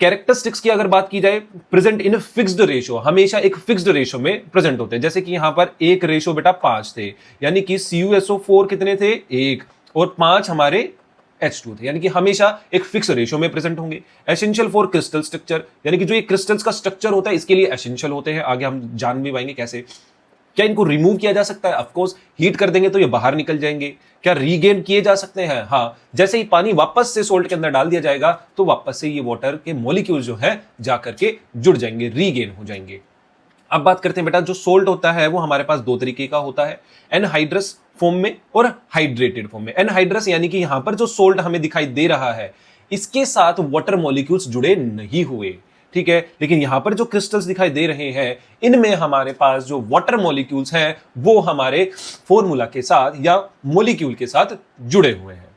कैरेक्टरिस्टिक्स की अगर बात की जाए, प्रेजेंट इन फिक्स्ड रेशियो, हमेशा एक फिक्स्ड रेशियो में प्रेजेंट होते हैं। जैसे कि यहां पर एक रेशियो बेटा 5 थे, यानी कि CuSO4 कितने थे, 1, और 5 हमारे H2 थे, यानी कि हमेशा एक फिक्स रेशियो में प्रेजेंट होंगे। एसेंशियल फॉर क्रिस्टल स्ट्रक्चर, यानी कि जो ये क्रिस्टल्स का स्ट्रक्चर होता है इसके लिए एसेंशियल होते हैं, आगे हम जान भी पाएंगे कैसे। क्या इनको रिमूव किया जा सकता है? ऑफकोर्स, हीट कर देंगे तो ये बाहर निकल जाएंगे। क्या रीगेन किए जा सकते हैं? हाँ, जैसे ही पानी वापस से सोल्ट के अंदर डाल दिया जाएगा तो वापस से ये वाटर के मॉलिक्यूल जो है जाकर के जुड़ जाएंगे, रीगेन हो जाएंगे। अब बात करते हैं बेटा, जो सोल्ट होता है वो हमारे पास दो तरीके का होता है, एनहाइड्रस फॉर्म में और हाइड्रेटेड फॉर्म में। एनहाइड्रस यानी कि यहां पर जो सोल्ट हमें दिखाई दे रहा है इसके साथ वाटर मॉलिक्यूल्स जुड़े नहीं हुए, ठीक है, लेकिन यहां पर जो क्रिस्टल्स दिखाई दे रहे हैं इनमें हमारे पास जो वाटर मॉलिक्यूल्स हैं वो हमारे फॉर्मूला के साथ या मॉलिक्यूल के साथ जुड़े हुए हैं।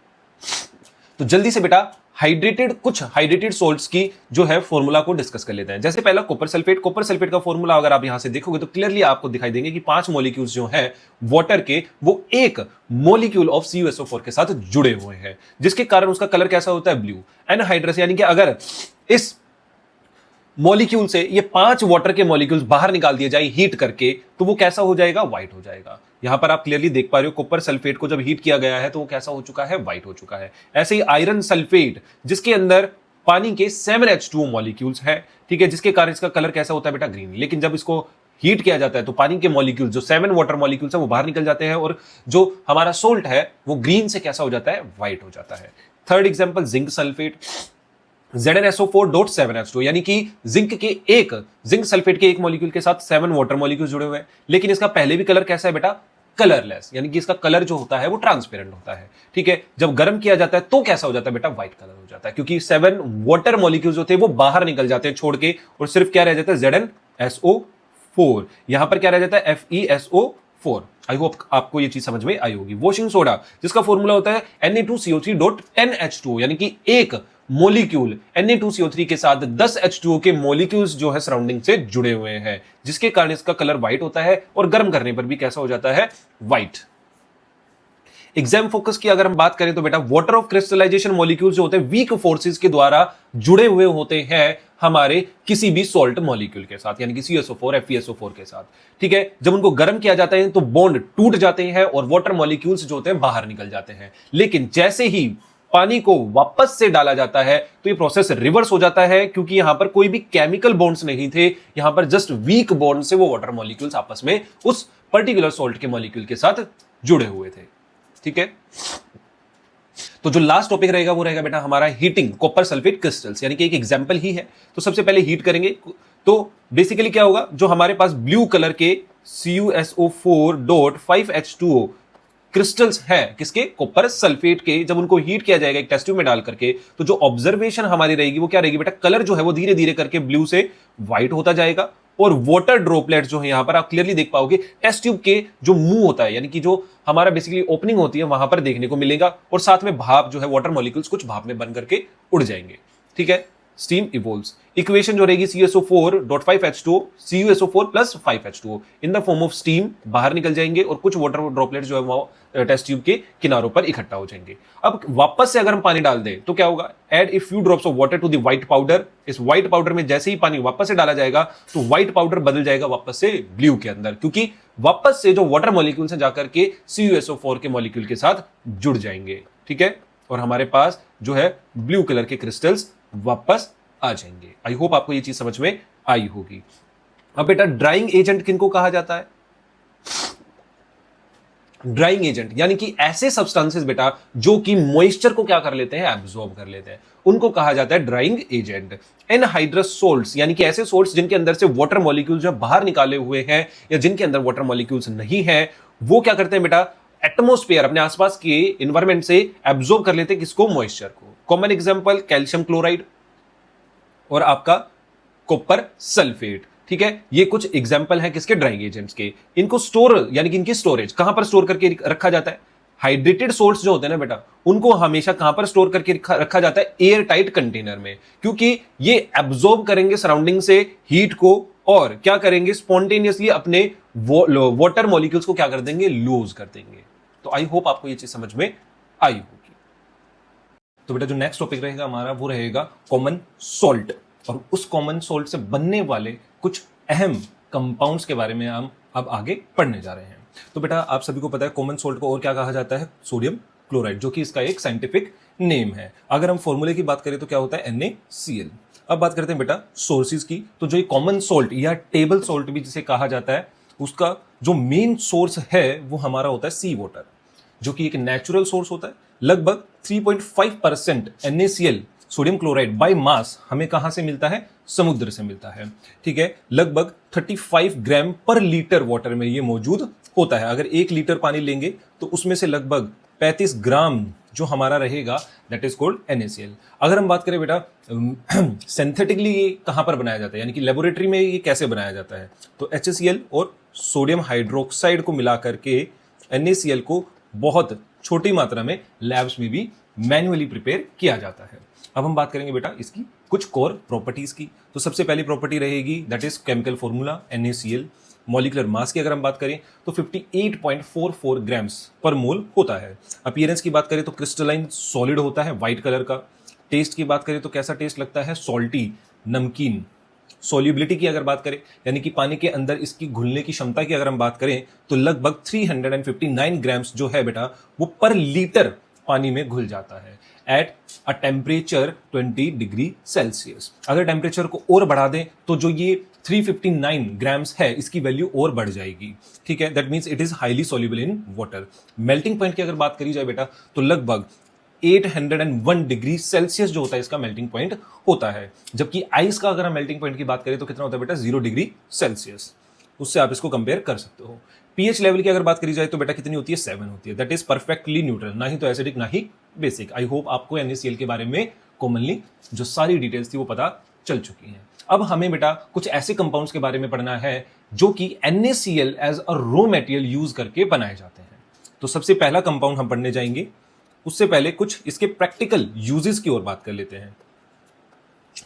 तो जल्दी से बेटा कुछ हाइड्रेटेड सोल्ट्स की जो है फॉर्मूला को डिस्कस कर लेते हैं। जैसे पहला कॉपर सल्फेट। कॉपर सल्फेट का फॉर्मूला अगर आप यहां से देखोगे तो क्लियरली आपको दिखाई देंगे कि 5 मॉलिक्यूल्स जो हैं वाटर के वो एक मॉलिक्यूल ऑफ CuSO4 के साथ जुड़े हुए हैं, जिसके कारण उसका कलर कैसा होता है, ब्लू। एनहाइड्रस यानी कि अगर इस मॉलिक्यूल से ये 5 वाटर के मॉलिक्यूल्स बाहर निकाल दिए जाए हीट करके तो वो कैसा हो जाएगा, व्हाइट हो जाएगा। यहां पर आप क्लियरली देख पा रहे हो कॉपर सल्फेट को जब हीट किया गया है तो वो कैसा हो चुका है, व्हाइट हो चुका है। ऐसे ही आयरन सल्फेट जिसके अंदर पानी के 7H2O मॉलिक्यूल्स है, ठीक है, जिसके कारण इसका कलर कैसा होता है बेटा, ग्रीन। लेकिन जब इसको हीट किया जाता है तो पानी के मॉलिक्यूल जो 7 वाटर मॉलिक्यूल्स है वो बाहर निकल जाते हैं और जो हमारा सोल्ट है वो ग्रीन से कैसा हो जाता है, व्हाइट हो जाता है। Third example zinc sulphate, ZnSO4.7H2, यानी कि जिंक सल्फेट के एक मॉलिक्यूल के साथ 7 वाटर मॉलिक्यूल जुड़े हुए हैं, लेकिन इसका पहले भी कलर कैसा है बेटा, कलरलेस, यानी कि इसका कलर जो होता है वो ट्रांसपेरेंट होता है। ठीक है, जब गर्म किया जाता है तो कैसा हो जाता है बेटा, व्हाइट कलर हो जाता है, क्योंकि 7 वाटर मॉलिक्यूल्स होते हैं वो बाहर निकल जाते हैं छोड़ के, और सिर्फ क्या रह जाता है, ZnSO4। यहां पर क्या रह जाता है, FeSO4। आई होप आपको ये चीज समझ में आई होगी। वॉशिंग सोडा जिसका फॉर्मूला होता है Na2CO3.10H2O, यानी कि एक मॉलिक्यूल Na2CO3 के साथ 10 H2O के मॉलिक्यूल्स जो है सराउंडिंग से जुड़े हुए हैं, जिसके कारण इसका कलर व्हाइट होता है और गर्म करने पर भी कैसा हो जाता है, व्हाइट। एग्जाम फोकस की अगर हम बात करें तो बेटा वाटर ऑफ क्रिस्टलाइजेशन मॉलिक्यूल्स जो होते हैं वीक फोर्सेस के द्वारा जुड़े हुए होते हैं हमारे किसी भी सॉल्ट मॉलिक्यूल के साथ, यानी कि CuSO4 FeSO4 के साथ। ठीक है, जब उनको गर्म किया जाता है तो बॉन्ड टूट जाते हैं और वाटर मॉलिक्यूल्स जो होते हैं बाहर निकल जाते हैं, लेकिन जैसे ही पानी को वापस से डाला जाता है तो ये प्रोसेस रिवर्स हो जाता है, क्योंकि यहां पर कोई भी केमिकल बॉन्ड्स नहीं थे, यहां पर जस्ट वीक बॉन्ड से वो वाटर मॉलिक्यूल्स आपस में उस पर्टिकुलर सॉल्ट के मॉलिक्यूल के साथ जुड़े हुए थे। ठीक है, तो जो लास्ट टॉपिक रहेगा वो रहेगा बेटा हमारा हीटिंग कॉपर सल्फेट क्रिस्टल्स, यानी कि एक एग्जांपल ही है। तो सबसे पहले हीट करेंगे तो बेसिकली क्या होगा, जो हमारे पास ब्लू कलर के CuSO4.5H2O क्रिस्टल्स हैं किसके, कॉपर सल्फेट के, जब उनको हीट किया जाएगा एक टेस्ट ट्यूब में डाल करके तो जो ऑब्जर्वेशन हमारी रहेगी वो क्या रहेगी बेटा, कलर जो है वो धीरे धीरे करके ब्लू से व्हाइट होता जाएगा और वाटर ड्रॉपलेट जो है यहां पर आप क्लियरली देख पाओगे टेस्ट ट्यूब के जो मुंह होता है, यानी कि जो हमारा बेसिकली ओपनिंग होती है वहां पर देखने को मिलेगा, और साथ में भाप जो है वाटर मॉलिक्यूल्स कुछ भाप में बन करके उड़ जाएंगे। ठीक है, स्टीम इवोल्व्स। इक्वेशन जो रहेगी CuSO4.5H2O CuSO4 plus 5H2O in the form of steam बाहर निकल जाएंगे और कुछ वाटर ड्रॉपलेट जो है वो टेस्ट ट्यूब के किनारों पर इकट्ठा हो जाएंगे। अब वापस से अगर हम पानी डाल दें तो क्या होगा, add a few drops of water to the white powder. इस व्हाइट पाउडर में जैसे ही पानी वापस से डाला जाएगा तो व्हाइट पाउडर बदल जाएगा वापस से ब्लू के अंदर, क्योंकि वापस से जो वाटर मॉलिक्यूल्स हैं जाकर के CuSO4 के मॉलिक्यूल के साथ जुड़ जाएंगे। ठीक है, और हमारे पास जो है ब्लू कलर के क्रिस्टल्स वापस आ जाएंगे। आई होप आपको ये चीज समझ में आई होगी। अब बेटा ड्राइंग एजेंट किनको कहा जाता है, ड्राइंग एजेंट यानी कि ऐसे सब्सटेंसेस बेटा जो कि मॉइस्चर को क्या कर लेते हैं, एब्जॉर्ब कर लेते हैं, उनको कहा जाता है ड्राइंग एजेंट। एनहाइड्रस सोल्ट्स यानी कि ऐसे सोल्ट्स जिनके अंदर से वाटर मॉलिक्यूल्स जो बाहर निकाले हुए हैं या जिनके अंदर वाटर मॉलिक्यूल्स नहीं है, वो क्या करते हैं बेटा, एटमोस्फेयर अपने आसपास के एनवायरमेंट से एब्जॉर्ब कर लेते हैं किसको, मॉइस्चर को। कॉमन एग्जांपल कैल्शियम क्लोराइड और आपका कॉपर सल्फेट। ठीक है, ये कुछ एग्जाम्पल है किसके, ड्राइंग एजेंट्स के। इनको स्टोर यानी कि इनकी स्टोरेज कहां पर स्टोर करके रखा जाता है, हाइड्रेटेड सोल्ट्स जो होते हैं ना बेटा, उनको हमेशा कहां पर स्टोर करके रखा जाता है, एयर टाइट कंटेनर में, क्योंकि ये एब्जॉर्ब करेंगे सराउंडिंग से हीट को और क्या करेंगे, स्पॉन्टेनियसली अपने वाटर मॉलिक्यूल्स को क्या कर देंगे, लूज कर देंगे। तो आई होप आपको ये चीज समझ में आई होगी। तो बेटा जो नेक्स्ट टॉपिक रहेगा हमारा वो रहेगा कॉमन सॉल्ट, और उस कॉमन सॉल्ट से बनने वाले कुछ अहम कंपाउंड्स के बारे में हम अब आगे पढ़ने जा रहे हैं। तो बेटा आप सभी को पता है कॉमन सॉल्ट को और क्या कहा जाता है, सोडियम क्लोराइड, जो कि इसका एक साइंटिफिक नेम है। अगर हम फॉर्मूले की बात करें तो क्या होता है, NaCl। अब बात करते हैं बेटा सोर्सेज की। तो जो कॉमन सॉल्ट या टेबल सॉल्ट भी जिसे कहा जाता है, उसका जो मेन सोर्स है वो हमारा होता है सी वाटर, जो कि एक नेचुरल सोर्स होता है। लगभग 3.5% NaCl sodium chloride by mass हमें कहां से मिलता है, समुद्र से मिलता है। ठीक है, लगभग 35 ग्राम पर लीटर वाटर में ये मौजूद होता है। अगर 1 लीटर पानी लेंगे तो उसमें से लगभग 35 ग्राम जो हमारा रहेगा दैट इज कॉल्ड NaCl। अगर हम बात करें बेटा सिंथेटिकली ये कहां पर बनाया जाता है, यानी कि लेबोरेटरी में ये कैसे बनाया जाता है, तो HCl और सोडियम हाइड्रोक्साइड को मिलाकर के NaCl को बहुत छोटी मात्रा में लैब्स में भी मैन्युअली प्रिपेयर किया जाता है। अब हम बात करेंगे बेटा इसकी कुछ कोर प्रॉपर्टीज की। तो सबसे पहली प्रॉपर्टी रहेगी that is chemical formula NaCl। Molecular mass की अगर हम बात करें तो 58.44 ग्राम्स पर मोल होता है। अपीयरेंस की बात करें तो क्रिस्टलाइन सॉलिड होता है व्हाइट कलर का। टेस्ट की बात करें तो कैसा टेस्ट लगता है, सॉल्टी, नमकीन। सोल्यूबिलिटी की अगर बात करें यानी कि पानी के अंदर इसकी घुलने की क्षमता की अगर हम बात करें तो लगभग 359 ग्राम्स जो है बेटा वो पर लीटर पानी में घुल जाता है at a temperature 20 degree Celsius. अगर टेम्परेचर को और बढ़ा दें तो जो ये 359 ग्राम्स है इसकी वैल्यू और बढ़ जाएगी। ठीक है, that means it is highly soluble in water. Melting point की अगर बात करी जाए बेटा तो लगभग 801 डिग्री सेल्सियस जो होता है इसका मेल्टिंग पॉइंट होता है। जबकि आइस का अगर हम मेल्टिंग पॉइंट की बात करें तो कितना होता है बेटा, 0 डिग्री सेल्सियस। उससे आप इसको कंपेयर कर सकते हो। पीएच लेवल की अगर बात करी जाए तो बेटा कितनी होती है, 7 होती है। दैट इज परफेक्टली न्यूट्रल, ना ही तो एसिडिक ना ही बेसिक। आई होप आपको NaCl के बारे में कॉमनली जो सारी डिटेल्स थी वो पता चल चुकी हैं। अब हमें बेटा कुछ ऐसे कंपाउंड्स के बारे में पढ़ना है जो कि NaCl as a raw material use करके बनाए जाते हैं। तो सबसे पहला कंपाउंड हम पढ़ने जाएंगे, उससे पहले कुछ इसके प्रैक्टिकल यूजेस की ओर बात कर लेते हैं।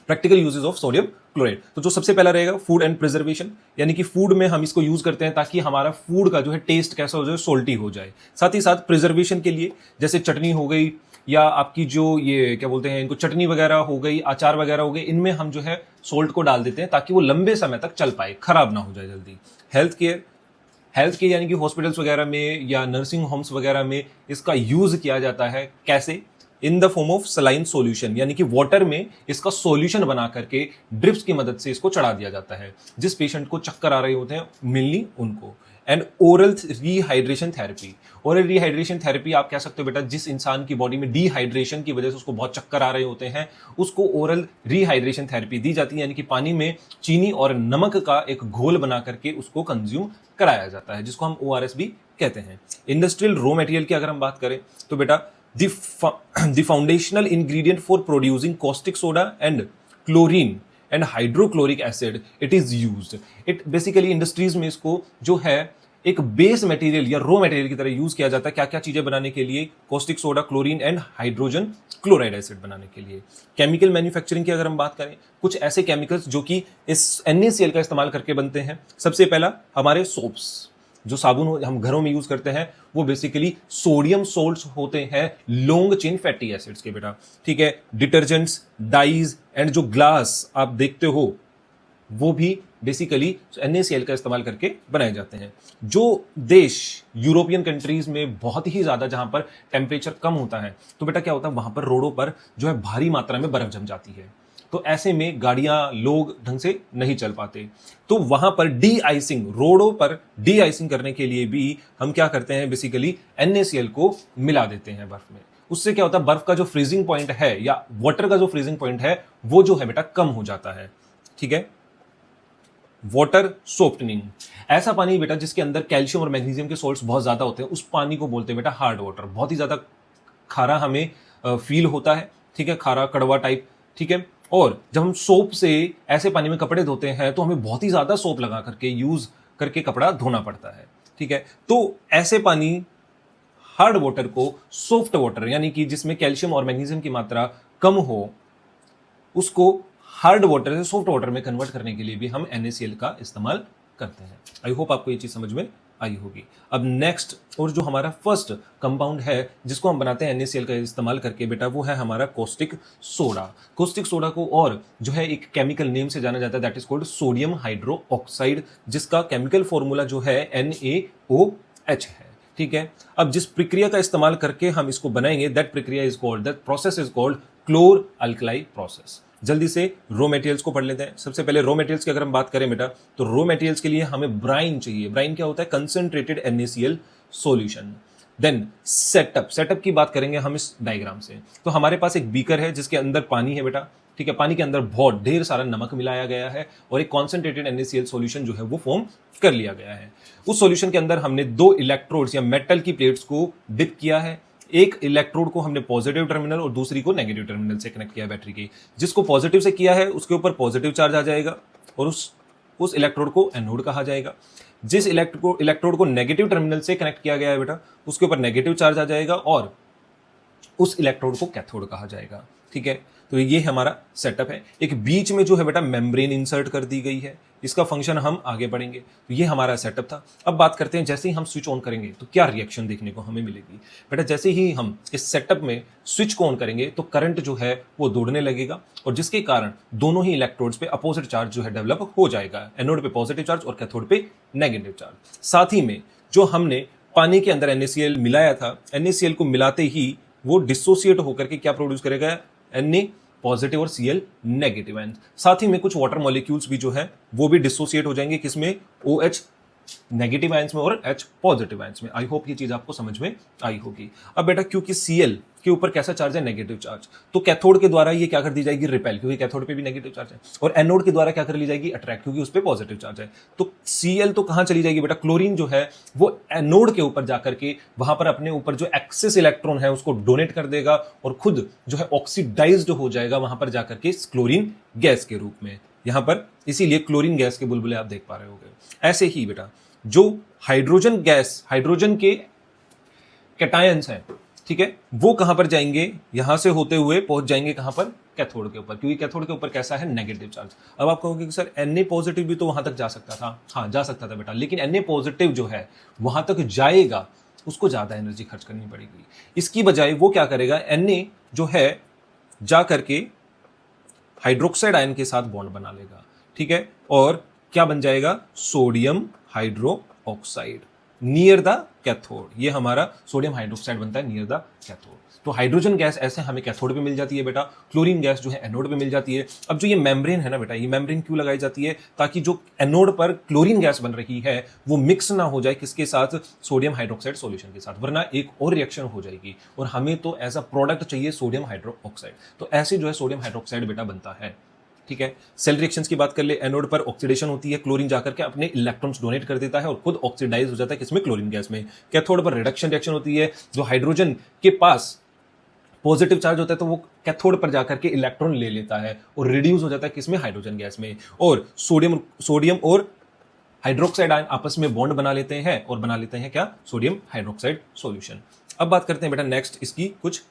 Practical uses of sodium chloride. तो जो सबसे पहला रहेगा फूड एंड प्रिजर्वेशन, यानी कि फूड में हम इसको यूज करते हैं ताकि हमारा फूड का जो है टेस्ट कैसा हो जाए, सोल्टी हो जाए। साथ ही साथ प्रिजर्वेशन के लिए जैसे चटनी हो गई या आपकी जो ये क्या बोलते हैं इनको, चटनी वगैरह हो गई, अचार वगैरह हो गए, इनमें हम जो है सोल्ट को डाल देते हैं ताकि वो लंबे समय तक चल पाए, खराब ना हो जाए जल्दी। हेल्थ केयर यानी कि हॉस्पिटल्स वगैरह में या नर्सिंग होम्स वगैरह में इसका यूज किया जाता है। कैसे, in the form of saline solution, यानी कि वाटर में इसका सॉल्यूशन बना करके ड्रिप्स की मदद से इसको चढ़ा दिया जाता है जिस पेशेंट को चक्कर आ रहे होते हैं मेनली उनको। And oral rehydration therapy, oral rehydration therapy आप कह सकते हो बेटा जिस इंसान की बॉडी में डिहाइड्रेशन की वजह से उसको बहुत चक्कर आ रहे होते हैं उसको ओरल रिहाइड्रेशन थेरेपी दी जाती है, यानी कि पानी में चीनी और नमक का एक घोल बना करके उसको कंज्यूम कराया जाता है जिसको हम ORS भी कहते हैं। इंडस्ट्रियल रॉ मटेरियल की अगर हम बात करें तो बेटा the foundational ingredient for producing caustic soda and chlorine and hydrochloric acid it is used। it basically industries में इसको जो है एक बेस मटेरियल या रॉ मटेरियल की तरह यूज किया जाता है। क्या क्या चीजें बनाने के लिए, caustic soda, chlorine and hydrogen chloride acid बनाने के लिए। केमिकल मैन्युफैक्चरिंग की अगर हम बात करें, कुछ ऐसे केमिकल्स जो कि इस NaCl का इस्तेमाल करके बनते हैं। सबसे पहला हमारे सोप्स, जो साबुन हम घरों में यूज करते हैं वो बेसिकली सोडियम सोल्ट्स होते हैं, लॉन्ग चेन फैटी एसिड्स के बेटा। ठीक है, डिटर्जेंट्स, डाइज एंड जो ग्लास आप देखते हो वो भी बेसिकली NaCl का इस्तेमाल करके बनाए जाते हैं। जो देश यूरोपियन कंट्रीज में बहुत ही ज्यादा जहां पर टेम्परेचर कम होता है तो बेटा क्या होता है वहां पर रोडों पर जो है भारी मात्रा में बर्फ जम जाती है। तो ऐसे में गाड़ियां लोग ढंग से नहीं चल पाते। तो वहां पर डी आइसिंग, रोडों पर डी आइसिंग करने के लिए भी हम क्या करते हैं, बेसिकली NaCl को मिला देते हैं बर्फ में। उससे क्या होता है, बर्फ का जो फ्रीजिंग पॉइंट है या वाटर का जो फ्रीजिंग पॉइंट है वो जो है बेटा कम हो जाता है। ठीक है, वाटर सॉफ्टनिंग, ऐसा पानी बेटा जिसके अंदर कैल्शियम और मैग्नीशियम के सोल्ट्स बहुत ज्यादा होते हैं उस पानी को बोलते हैं बेटा हार्ड वाटर। बहुत ही ज्यादा खारा हमें फील होता है, ठीक है, खारा कड़वा टाइप। ठीक है, और जब हम सोप से ऐसे पानी में कपड़े धोते हैं तो हमें बहुत ही ज्यादा सोप लगा करके यूज करके कपड़ा धोना पड़ता है। ठीक है, तो ऐसे पानी हार्ड वाटर को सॉफ्ट वाटर यानी कि जिसमें कैल्शियम और मैग्नीशियम की मात्रा कम हो उसको हार्ड वाटर से सॉफ्ट वाटर में कन्वर्ट करने के लिए भी हम NaCl का इस्तेमाल करते हैं। आई होप आपको ये चीज समझ में आई होगी। अब नेक्स्ट और जो हमारा फर्स्ट कंपाउंड है जिसको हम बनाते हैं NaCl का इस्तेमाल करके बेटा, वो है हमारा कॉस्टिक सोडा। कॉस्टिक सोडा को और जो है एक केमिकल नेम से जाना जाता है, that is called sodium hydroxide, जिसका केमिकल फॉर्मूला जो है NaOH है। ठीक है, अब जिस प्रक्रिया का इस्तेमाल करके हम इसको बनाएंगे दैट प्रक्रिया is called, that process is called chlor alkali process. जल्दी से रॉ मटेरियल्स को पढ़ लेते हैं। सबसे पहले रॉ मटेरियल्स की अगर हम बात करें बेटा, तो रॉ मटेरियल्स के लिए हमें ब्राइन चाहिए। ब्राइन क्या होता है, concentrated NaCl solution. Then setup की बात करेंगे हम इस डायग्राम से। तो हमारे पास एक बीकर है जिसके अंदर पानी है बेटा। ठीक है, पानी के अंदर बहुत ढेर सारा नमक मिलाया गया है और एक कॉन्सेंट्रेटेड NaCl सॉल्यूशन जो है वो फॉर्म कर लिया गया है। उस सॉल्यूशन के अंदर हमने दो इलेक्ट्रोड्स या मेटल की प्लेट्स को डिप किया है। एक इलेक्ट्रोड को हमने पॉजिटिव टर्मिनल और दूसरी को नेगेटिव टर्मिनल से कनेक्ट किया बैटरी के। जिसको पॉजिटिव से किया है उसके ऊपर पॉजिटिव चार्ज आ जाएगा और उस इलेक्ट्रोड को एनोड कहा जाएगा। जिस इलेक्ट्रोड को नेगेटिव टर्मिनल से कनेक्ट किया गया है बेटा, उसके ऊपर नेगेटिव चार्ज आ जाएगा और उस इलेक्ट्रोड को कैथोड कहा जाएगा। ठीक है, तो ये हमारा सेटअप है। एक बीच में जो है बेटा मेम्ब्रेन इंसर्ट कर दी गई है, इसका फंक्शन हम आगे पढ़ेंगे। तो ये हमारा सेटअप था। अब बात करते हैं जैसे ही हम स्विच ऑन करेंगे तो क्या रिएक्शन देखने को हमें मिलेगी। बेटा जैसे ही हम इस सेटअप में स्विच को ऑन करेंगे तो करंट जो है वो दौड़ने लगेगा और जिसके कारण दोनों ही इलेक्ट्रोड्स पे अपोजिट चार्ज जो है डेवलप हो जाएगा। एनोड पे पॉजिटिव चार्ज और कैथोड पे नेगेटिव चार्ज। साथ ही में जो हमने पानी के अंदर NaCl मिलाया था, NaCl को मिलाते ही वो डिसोसिएट होकर के क्या प्रोड्यूस करेगा, Na पॉजिटिव और Cl नेगेटिव आयन। साथ ही में कुछ वाटर मॉलिक्यूल्स भी जो है वो भी डिसोसिएट हो जाएंगे, किसमें, OH नेगेटिव आयंस में और H पॉजिटिव आयंस में। आई होप ये चीज आपको समझ में आई होगी। अब बेटा क्योंकि Cl के ऊपर कैसा चार्ज है, नेगेटिव चार्ज, तो कैथोड के द्वारा ये क्या कर दी जाएगी, रिपेल, क्योंकि कैथोड पे भी नेगेटिव चार्ज है। और एनोड के द्वारा क्या कर ली जाएगी, अट्रैक्ट, क्योंकि उस पर पॉजिटिव चार्ज है। तो Cl तो कहां चली जाएगी बेटा, क्लोरीन जो है वो एनोड के ऊपर जाकर के वहां पर अपने ऊपर जो एक्सेस इलेक्ट्रॉन है उसको डोनेट कर देगा और खुद जो है ऑक्सीडाइज्ड हो जाएगा वहां पर जाकर के क्लोरीन गैस के रूप में। यहां पर इसीलिए क्लोरीन गैस के बुलबुले आप देख पा रहे होंगे। ऐसे ही बेटा जो हाइड्रोजन गैस, हाइड्रोजन के कैटायंस हैं, ठीक है, वो कहां पर जाएंगे, यहां से होते हुए पहुंच जाएंगे कहां पर, कैथोड के ऊपर, क्योंकि कैथोड के ऊपर कैसा है, नेगेटिव चार्ज। अब आप कहोगे कि सर Na पॉजिटिव भी तो वहां तक जा सकता था। हाँ जा सकता था बेटा, लेकिन Na पॉजिटिव जो है वहां तक जाएगा उसको ज्यादा एनर्जी खर्च करनी पड़ेगी। इसकी बजाय वो क्या करेगा, Na जो है जा करके हाइड्रोक्साइड आयन के साथ बॉन्ड बना लेगा। ठीक है, और क्या बन जाएगा, sodium hydroxide near the cathode. ये हमारा सोडियम हाइड्रोक्साइड बनता है नियर द कैथोड। तो हाइड्रोजन गैस ऐसे हमें कैथोड पे मिल जाती है बेटा, क्लोरीन गैस जो है एनोड पे मिल जाती है। अब जो ये मेम्ब्रेन है ना बेटा, ये मेम्ब्रेन क्यों लगाई जाती है, ताकि जो एनोड पर क्लोरीन गैस बन रही है वो मिक्स ना हो जाए किसके साथ, सोडियम हाइड्रोक्साइड सॉल्यूशन के साथ, वरना एक और रिएक्शन हो जाएगी और हमें तो एज अ प्रोडक्ट चाहिए सोडियम हाइड्रोक्साइड। तो ऐसे जो है सोडियम हाइड्रोक्साइड बेटा बनता है। ठीक है, सेल रिएक्शंस की बात कर ले, एनोड पर ऑक्सीडेशन होती है, क्लोरीन जाकर के अपने इलेक्ट्रॉन्स डोनेट कर देता है और खुद ऑक्सीडाइज हो जाता है किसमें, क्लोरीन गैस में। कैथोड पर रिडक्शन रिएक्शन होती है, जो हाइड्रोजन के पास पॉजिटिव चार्ज होता है तो वो कैथोड पर जाकर के इलेक्ट्रॉन ले लेता है और रिड्यूस हो जाता है किसमें, हाइड्रोजन गैस में। और सोडियम और हाइड्रोक्साइड आयन आपस में बॉन्ड बना लेते हैं और बना लेते हैं क्या, सोडियम हाइड्रोक्साइड सॉल्यूशन। अब बात करते हैं बेटा नेक्स्ट इसकी कुछ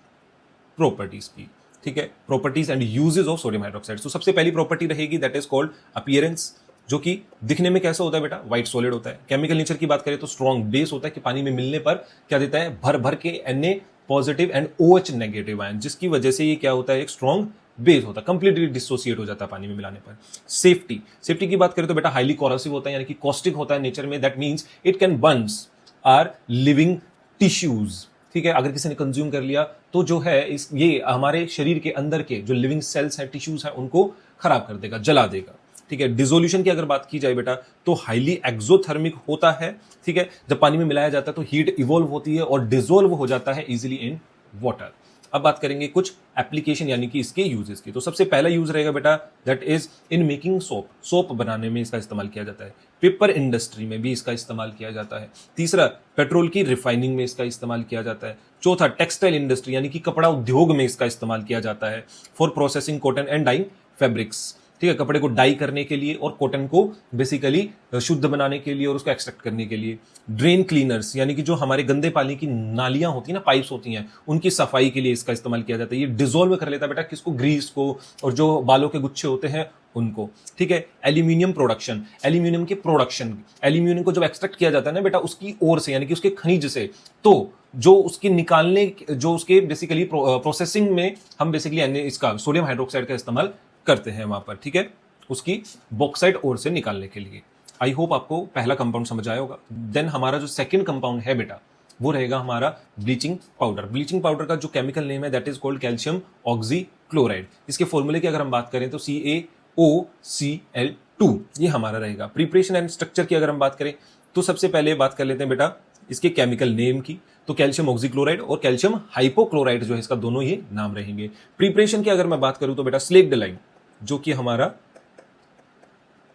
प्रॉपर्टीज की। ठीक है, properties and uses of sodium hydroxide. तो सबसे पहली प्रॉपर्टी रहेगी दैट इज कॉल्ड अपीयरेंस, जो कि दिखने में कैसा होता है बेटा, व्हाइट सॉलिड होता है। केमिकल नेचर की बात करें तो स्ट्रॉन्ग बेस होता है कि पानी में मिलने पर क्या देता है, भर भर के Na positive and OH negative ion, जिसकी वजह से ये क्या होता है, एक स्ट्रॉन्ग बेस होता है, कंप्लीटली डिसोसिएट हो जाता है पानी में मिलाने पर। सेफ्टी की बात करें तो बेटा हाईली कोरोसिव होता है, यानी कि कॉस्टिक होता है नेचर में, that means it can burns our living tissues. ठीक है, अगर किसी ने कंज्यूम कर लिया तो जो है ये हमारे शरीर के अंदर के जो लिविंग सेल्स हैं, टिश्यूज हैं, उनको खराब कर देगा, जला देगा। ठीक है, डिसोल्यूशन की अगर बात की जाए बेटा तो हाईली एक्सोथर्मिक होता है। ठीक है, जब पानी में मिलाया जाता है तो हीट इवॉल्व होती है और डिसोल्व हो जाता है इजीली इन वाटर। अब बात करेंगे कुछ एप्लीकेशन यानी कि इसके यूजेस की। तो सबसे पहला यूज रहेगा बेटा that is in making soap, soap बनाने में इसका इस्तेमाल किया जाता है। पेपर इंडस्ट्री में भी इसका इस्तेमाल किया जाता है। तीसरा, पेट्रोल की रिफाइनिंग में इसका इस्तेमाल किया जाता है। चौथा, टेक्सटाइल इंडस्ट्री यानी कि कपड़ा उद्योग में इसका इस्तेमाल किया जाता है for processing cotton and dyeing fabrics. ठीक है, कपड़े को डाई करने के लिए और कॉटन को बेसिकली शुद्ध बनाने के लिए और उसको एक्सट्रैक्ट करने के लिए। ड्रेन क्लीनर्स यानी कि जो हमारे गंदे पानी की नालियां होती हैं ना, पाइप्स होती हैं, उनकी सफाई के लिए इसका इस्तेमाल किया जाता है। ये डिसॉल्व कर लेता है बेटा किसको, ग्रीस को और जो बालों के गुच्छे होते हैं उनको। ठीक है, एल्यूमिनियम प्रोडक्शन, एल्यूमिनियम के प्रोडक्शन, एल्यूमिनियम को जब एक्सट्रैक्ट किया जाता है ना बेटा उसकी ओर से यानी कि उसके खनिज से, तो जो उसके निकालने, जो उसके बेसिकली प्रोसेसिंग में हम बेसिकली इसका सोडियम हाइड्रोक्साइड का इस्तेमाल करते हैं वहां पर। ठीक है, उसकी बॉक्साइट ओर से निकालने के लिए। आई होप आपको पहला कंपाउंड समझ आया होगा। देन हमारा जो सेकंड कंपाउंड है बेटा वो रहेगा हमारा ब्लीचिंग पाउडर। ब्लीचिंग पाउडर का जो केमिकल नेम है that is called calcium oxychloride. इसके फॉर्मूले की अगर हम बात करें तो CaOCl2 ये हमारा रहेगा। प्रिपरेशन एंड स्ट्रक्चर की अगर हम बात करें तो सबसे पहले बात कर लेते हैं बेटा इसके केमिकल नेम की। तो कैल्शियम ऑक्सीक्लोराइड और कैल्शियम हाइपोक्लोराइड जो है इसका दोनों ये नाम रहेंगे। प्रिपरेशन की अगर मैं बात करूं तो बेटा स्लेक्ड लाइम जो कि हमारा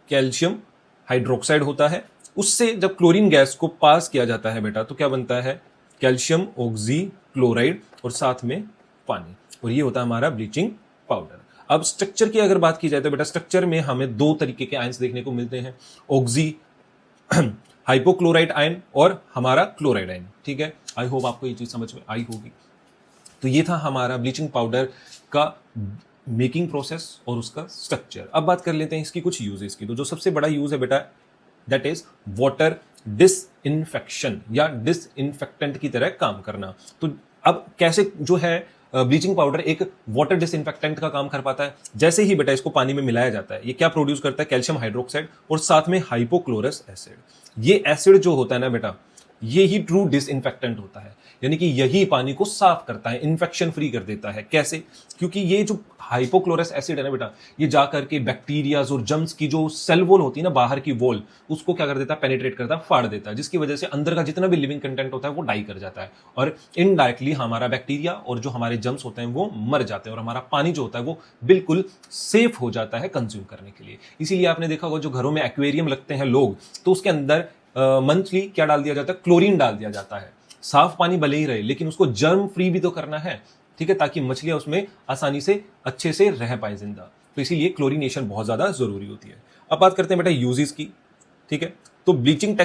कैल्शियम हाइड्रोक्साइड होता है, उससे जब क्लोरीन गैस को पास किया जाता है बेटा तो क्या बनता है, कैल्शियम ऑक्सीक्लोराइड और साथ में पानी, और ये होता है हमारा ब्लीचिंग पाउडर। अब स्ट्रक्चर की अगर बात की जाए तो बेटा स्ट्रक्चर में हमें दो तरीके के आयंस देखने को मिलते हैं, ऑक्सी हाइपोक्लोराइड आयन और हमारा क्लोराइड आयन। ठीक है, आई होप आपको ये चीज समझ में आई होगी। तो ये था हमारा ब्लीचिंग पाउडर का मेकिंग प्रोसेस और उसका स्ट्रक्चर। अब बात कर लेते हैं इसकी कुछ यूजेस की। तो जो सबसे बड़ा यूज है बेटा दैट इज वाटर डिसइंफेक्शन या डिसइंफेक्टेंट की तरह काम करना। तो अब कैसे जो है ब्लीचिंग पाउडर एक वाटर डिसइंफेक्टेंट का काम कर पाता है। जैसे ही बेटा इसको पानी में मिलाया जाता है ये क्या प्रोड्यूस करता है, कैल्शियम हाइड्रोक्साइड और साथ में हाइपोक्लोरस एसिड। ये एसिड जो होता है ना बेटा ये ही ट्रू डिसइंफेक्टेंट होता है, यानी कि यही पानी को साफ करता है, इन्फेक्शन फ्री कर देता है। कैसे, क्योंकि ये जो हाइपोक्लोरस एसिड है ना बेटा ये जाकर के बैक्टीरियाज और जर्म्स की जो सेल वॉल होती है ना, बाहर की वॉल, उसको क्या कर देता है, पेनिट्रेट करता है, फाड़ देता है, जिसकी वजह से अंदर का जितना भी लिविंग कंटेंट होता है वो डाई कर जाता है और इनडायरेक्टली हमारा बैक्टीरिया और जो हमारे जर्म्स होते हैं वो मर जाते हैं और हमारा पानी जो होता है वो बिल्कुल सेफ हो जाता है कंज्यूम करने के लिए। इसीलिए आपने देखा होगा जो घरों में एक्वेरियम लगते हैं लोग, तो उसके अंदर मंथली क्या डाल दिया जाता है, क्लोरीन डाल दिया जाता है। साफ पानी भले ही रहे लेकिन उसको जर्म फ्री भी तो करना है। ठीक है, ताकि मछलियां उसमें आसानी से अच्छे से रह पाए जिंदा। तो इसीलिए क्लोरीनेशन बहुत ज्यादा जरूरी होती है। अब बात करते हैं बेटा यूजेस की। ठीक है, तो ब्लीचिंग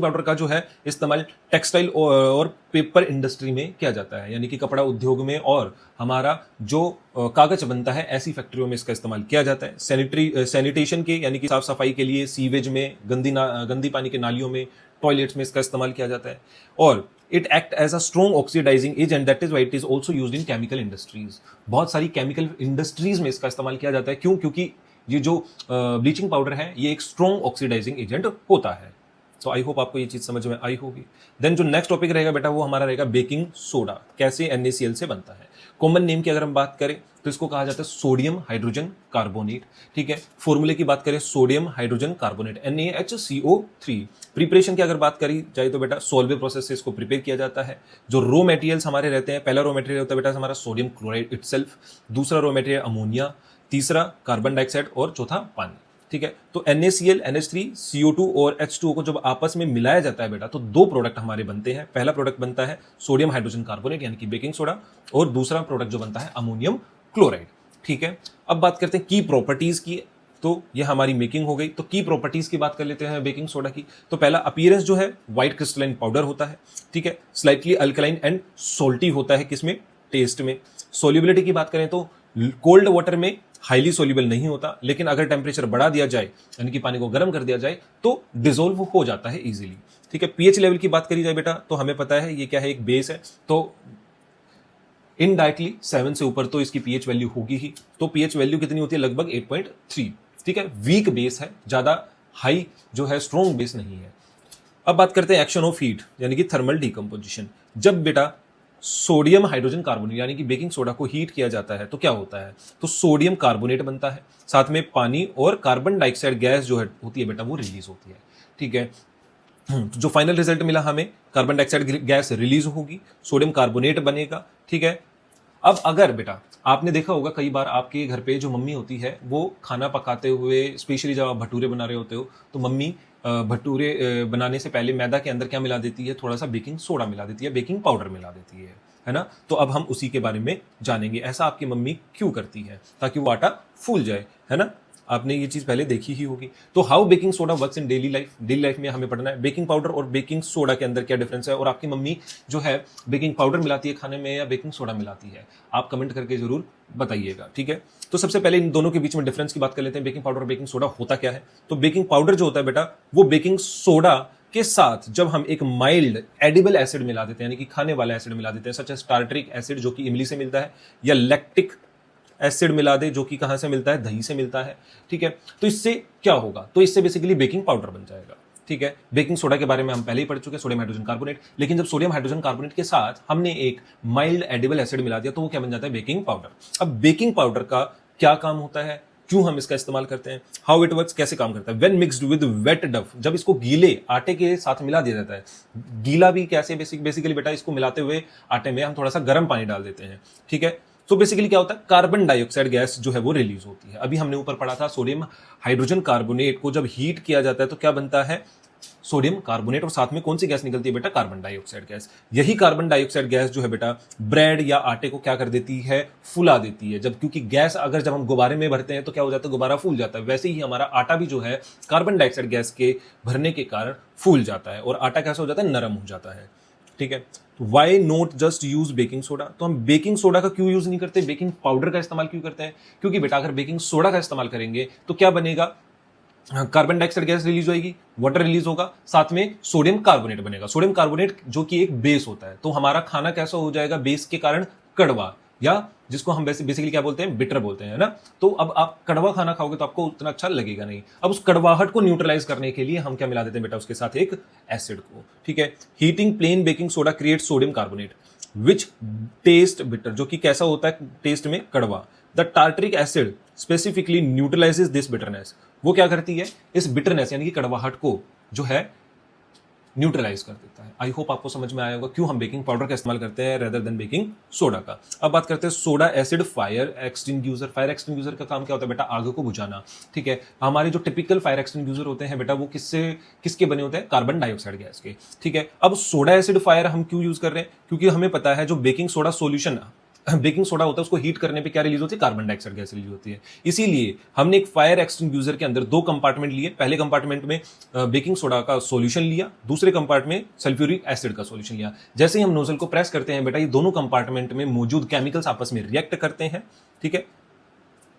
पाउडर का जो है इस्तेमाल टेक्सटाइल और पेपर इंडस्ट्री में किया जाता है, यानी कि कपड़ा उद्योग में और हमारा जो कागज बनता है ऐसी फैक्ट्रियों में इसका इस्तेमाल किया जाता है। सैनिटेशन के यानी कि साफ सफाई के लिए, सीवेज में, गंदी पानी के नालियों में, टॉयलेट्स में इसका इस्तेमाल किया जाता है। और it act as a strong oxidising agent that is why it is also used in chemical industries. बहुत सारी केमिकल इंडस्ट्रीज में इसका इस्तेमाल किया जाता है। क्यों, क्योंकि ये जो ब्लीचिंग पाउडर है ये एक स्ट्रॉन्ग ऑक्सीडाइजिंग एजेंट होता है। तो आई होप आपको ये चीज समझ में आई होगी। देन जो नेक्स्ट टॉपिक रहेगा बेटा वो हमारा रहेगा बेकिंग सोडा, कैसे NaCl से बनता है। कॉमन नेम की अगर हम बात करें तो इसको कहा जाता है सोडियम हाइड्रोजन कार्बोनेट। ठीक है, फॉर्मूले की बात करें sodium hydrogen carbonate NaHCO3। Preparation की अगर बात करी जाए तो बेटा सोल्वे प्रोसेस से इसको प्रिपेयर किया जाता है। जो रॉ मटेरियल्स हमारे रहते हैं, पहला रॉ मटेरियल होता है बेटा हमारा सोडियम क्लोराइड इटसेल्फ, दूसरा रॉ मटेरियल अमोनिया, तीसरा कार्बन डाइऑक्साइड और चौथा पानी। ठीक है, तो NaCl, NH3, CO2 और H2O को जब आपस में मिलाया जाता है बेटा तो दो प्रोडक्ट हमारे बनते हैं। पहला प्रोडक्ट बनता है सोडियम हाइड्रोजन कार्बोनेट यानी कि बेकिंग सोडा, और दूसरा प्रोडक्ट जो बनता है अमोनियम क्लोराइड। ठीक है, अब बात करते हैं की प्रॉपर्टीज की। तो ये हमारी मेकिंग हो गई। तो की प्रॉपर्टीज की बात कर लेते हैं बेकिंग सोडा की। तो पहला अपीयरेंस जो है व्हाइट क्रिस्टलाइन पाउडर होता है। ठीक है, स्लाइटली अल्कलाइन एंड सोल्टी होता है, किसमें, टेस्ट में। सोल्युबिलिटी की बात करें तो कोल्ड वाटर में हाईली सोल्यूबल नहीं होता, लेकिन अगर टेम्परेचर बढ़ा दिया जाए यानी कि पानी को गर्म कर दिया जाए तो डिसॉल्व हो जाता है इजीली। ठीक है, पीएच लेवल की बात करी जाए बेटा तो हमें पता है ये क्या है, एक बेस है, तो इनडायरेक्टली 7 से ऊपर तो इसकी पीएच वैल्यू होगी ही। तो पीएच वैल्यू कितनी होती है, लगभग 8.3। ठीक है, वीक बेस है, ज्यादा हाई जो है स्ट्रॉन्ग बेस नहीं है। अब बात करते हैं एक्शन ऑफ हीट यानी कि थर्मल डिकम्पोजिशन। जब बेटा सोडियम हाइड्रोजन कार्बोनेट यानी कि बेकिंग सोडा को हीट किया जाता है तो क्या होता है, तो सोडियम कार्बोनेट बनता है, साथ में पानी और कार्बन डाइऑक्साइड गैस जो है होती है बेटा वो रिलीज होती है। ठीक है, तो जो फाइनल रिजल्ट मिला हमें, कार्बन डाइऑक्साइड गैस रिलीज होगी, सोडियम कार्बोनेट बनेगा। ठीक है, अब अगर बेटा आपने देखा होगा कई बार आपके घर पे जो मम्मी होती है वो खाना पकाते हुए, स्पेशली जब आप भटूरे बना रहे होते हो तो मम्मी भटूरे बनाने से पहले मैदा के अंदर क्या मिला देती है, थोड़ा सा बेकिंग सोडा मिला देती है, बेकिंग पाउडर मिला देती है ना। तो अब हम उसी के बारे में जानेंगे, ऐसा आपकी मम्मी क्यों करती है, ताकि वो आटा फूल जाए, है ना। आपने ये चीज पहले देखी ही होगी। तो how baking soda works in daily life, daily life में हमें पढ़ना है बेकिंग पाउडर और बेकिंग सोडा के अंदर क्या डिफरेंस है, और आपकी मम्मी जो है बेकिंग पाउडर मिलाती है खाने में या बेकिंग सोडा मिलाती है, आप कमेंट करके जरूर बताइएगा। ठीक है, तो सबसे पहले इन दोनों के बीच में डिफरेंस की बात कर लेते हैं। बेकिंग पाउडर और बेकिंग सोडा होता क्या है, तो बेकिंग पाउडर जो होता है बेटा वो बेकिंग सोडा के साथ जब हम एक माइल्ड एडिबल एसिड मिला देते हैं, यानी कि खाने वाला एसिड मिला देते हैं, सच एज टार्टरिक एसिड जो कि इमली से मिलता है, या लैक्टिक एसिड मिला दे जो कि कहां से मिलता है, दही से मिलता है। ठीक है, तो इससे क्या होगा, तो इससे बेसिकली बेकिंग पाउडर बन जाएगा। ठीक है, बेकिंग सोडा के बारे में हम पहले ही पढ़ चुके हैं, सोडियम हाइड्रोजन कार्बोनेट। लेकिन जब सोडियम हाइड्रोजन कार्बोनेट के साथ हमने एक माइल्ड एडिबल एसिड मिला दिया तो वो क्या बन जाता है, बेकिंग पाउडर। अब बेकिंग पाउडर का क्या काम होता है, क्यों हम इसका इस्तेमाल करते हैं, हाउ इट वर्क्स, कैसे काम करता है। When mixed with weight Dove, जब इसको गीले आटे के साथ मिला दिया जाता है, गीला भी कैसे, बेसिकली बेटा इसको मिलाते हुए आटे में हम थोड़ा सा गर्म पानी डाल देते हैं। ठीक है, तो बेसिकली क्या होता है, कार्बन डाइऑक्साइड गैस जो है वो रिलीज होती है। अभी हमने ऊपर पढ़ा था सोडियम हाइड्रोजन कार्बोनेट को जब हीट किया जाता है तो क्या बनता है, सोडियम कार्बोनेट, और साथ में कौन सी गैस निकलती है बेटा, कार्बन डाइऑक्साइड गैस। यही कार्बन डाइऑक्साइड गैस जो है बेटा ब्रेड या आटे को क्या कर देती है, फुला देती है। जब क्योंकि गैस अगर जब हम गुब्बारे में भरते हैं तो क्या हो जाता है, गुब्बारा फूल जाता है। वैसे ही हमारा आटा भी जो है कार्बन डाइऑक्साइड गैस के भरने के कारण फूल जाता है और आटा कैसा हो जाता है, नरम हो जाता है। ठीक है, why not just use baking soda, तो हम बेकिंग सोडा का क्यों यूज नहीं करते, बेकिंग पाउडर का इस्तेमाल क्यों करते हैं, क्योंकि बेटा अगर बेकिंग सोडा का इस्तेमाल करेंगे तो क्या बनेगा, कार्बन डाइऑक्साइड गैस रिलीज होगी, वाटर रिलीज होगा, साथ में सोडियम कार्बोनेट बनेगा। सोडियम कार्बोनेट जो कि एक बेस होता है, तो हमारा खाना कैसा हो जाएगा, बेस के कारण कड़वा, या जिसको हम बेसिकली क्या बोलते हैं, बिटर बोलते हैं ना। तो अब आप कड़वा खाना खाओगे तो आपको उतना अच्छा लगेगा नहीं। अब उस कड़वाहट को न्यूट्रलाइज करने के लिए हम क्या मिला देते हैं बेटा, उसके साथ एक एसिड को। ठीक है, heating plain baking soda create sodium carbonate which taste bitter, जो कि कैसा होता है टेस्ट में कड़वा। The tartaric acid specifically neutralises this bitterness, वो क्या करती है, इस बिटरनेस यानी कि कड़वाहट को जो है न्यूट्रलाइज कर देता है। आई होप आपको समझ में आया होगा क्यों हम बेकिंग पाउडर का इस्तेमाल करते हैं रेदर देन बेकिंग सोडा का। अब बात करते हैं soda acid fire extinguisher. Fire extinguisher का काम क्या होता है बेटा, आग को बुझाना। ठीक है, हमारे जो टिपिकल फायर एक्सटिंग्यूजर होते हैं बेटा वो किसके बने होते हैं, कार्बन डाइऑक्साइड गैस के। ठीक है, अब सोडा एसिड फायर हम क्यों यूज कर रहे हैं, क्योंकि हमें पता है जो baking soda solution baking soda होता है उसको हीट करने पे क्या रिलीज होती है, कार्बन डाइऑक्साइड गैस रिलीज होती है। इसीलिए हमने एक फायर एक्सटिंग्यूजर के अंदर दो कंपार्टमेंट लिए, पहले कंपार्टमेंट में बेकिंग सोडा का सॉल्यूशन लिया, दूसरे कंपार्टमेंट में सल्फ्यूरिक एसिड का सॉल्यूशन लिया। जैसे ही हम नोजल को प्रेस करते हैं बेटा ये दोनों कंपार्टमेंट में मौजूद केमिकल्स आपस में रिएक्ट करते हैं। ठीक है,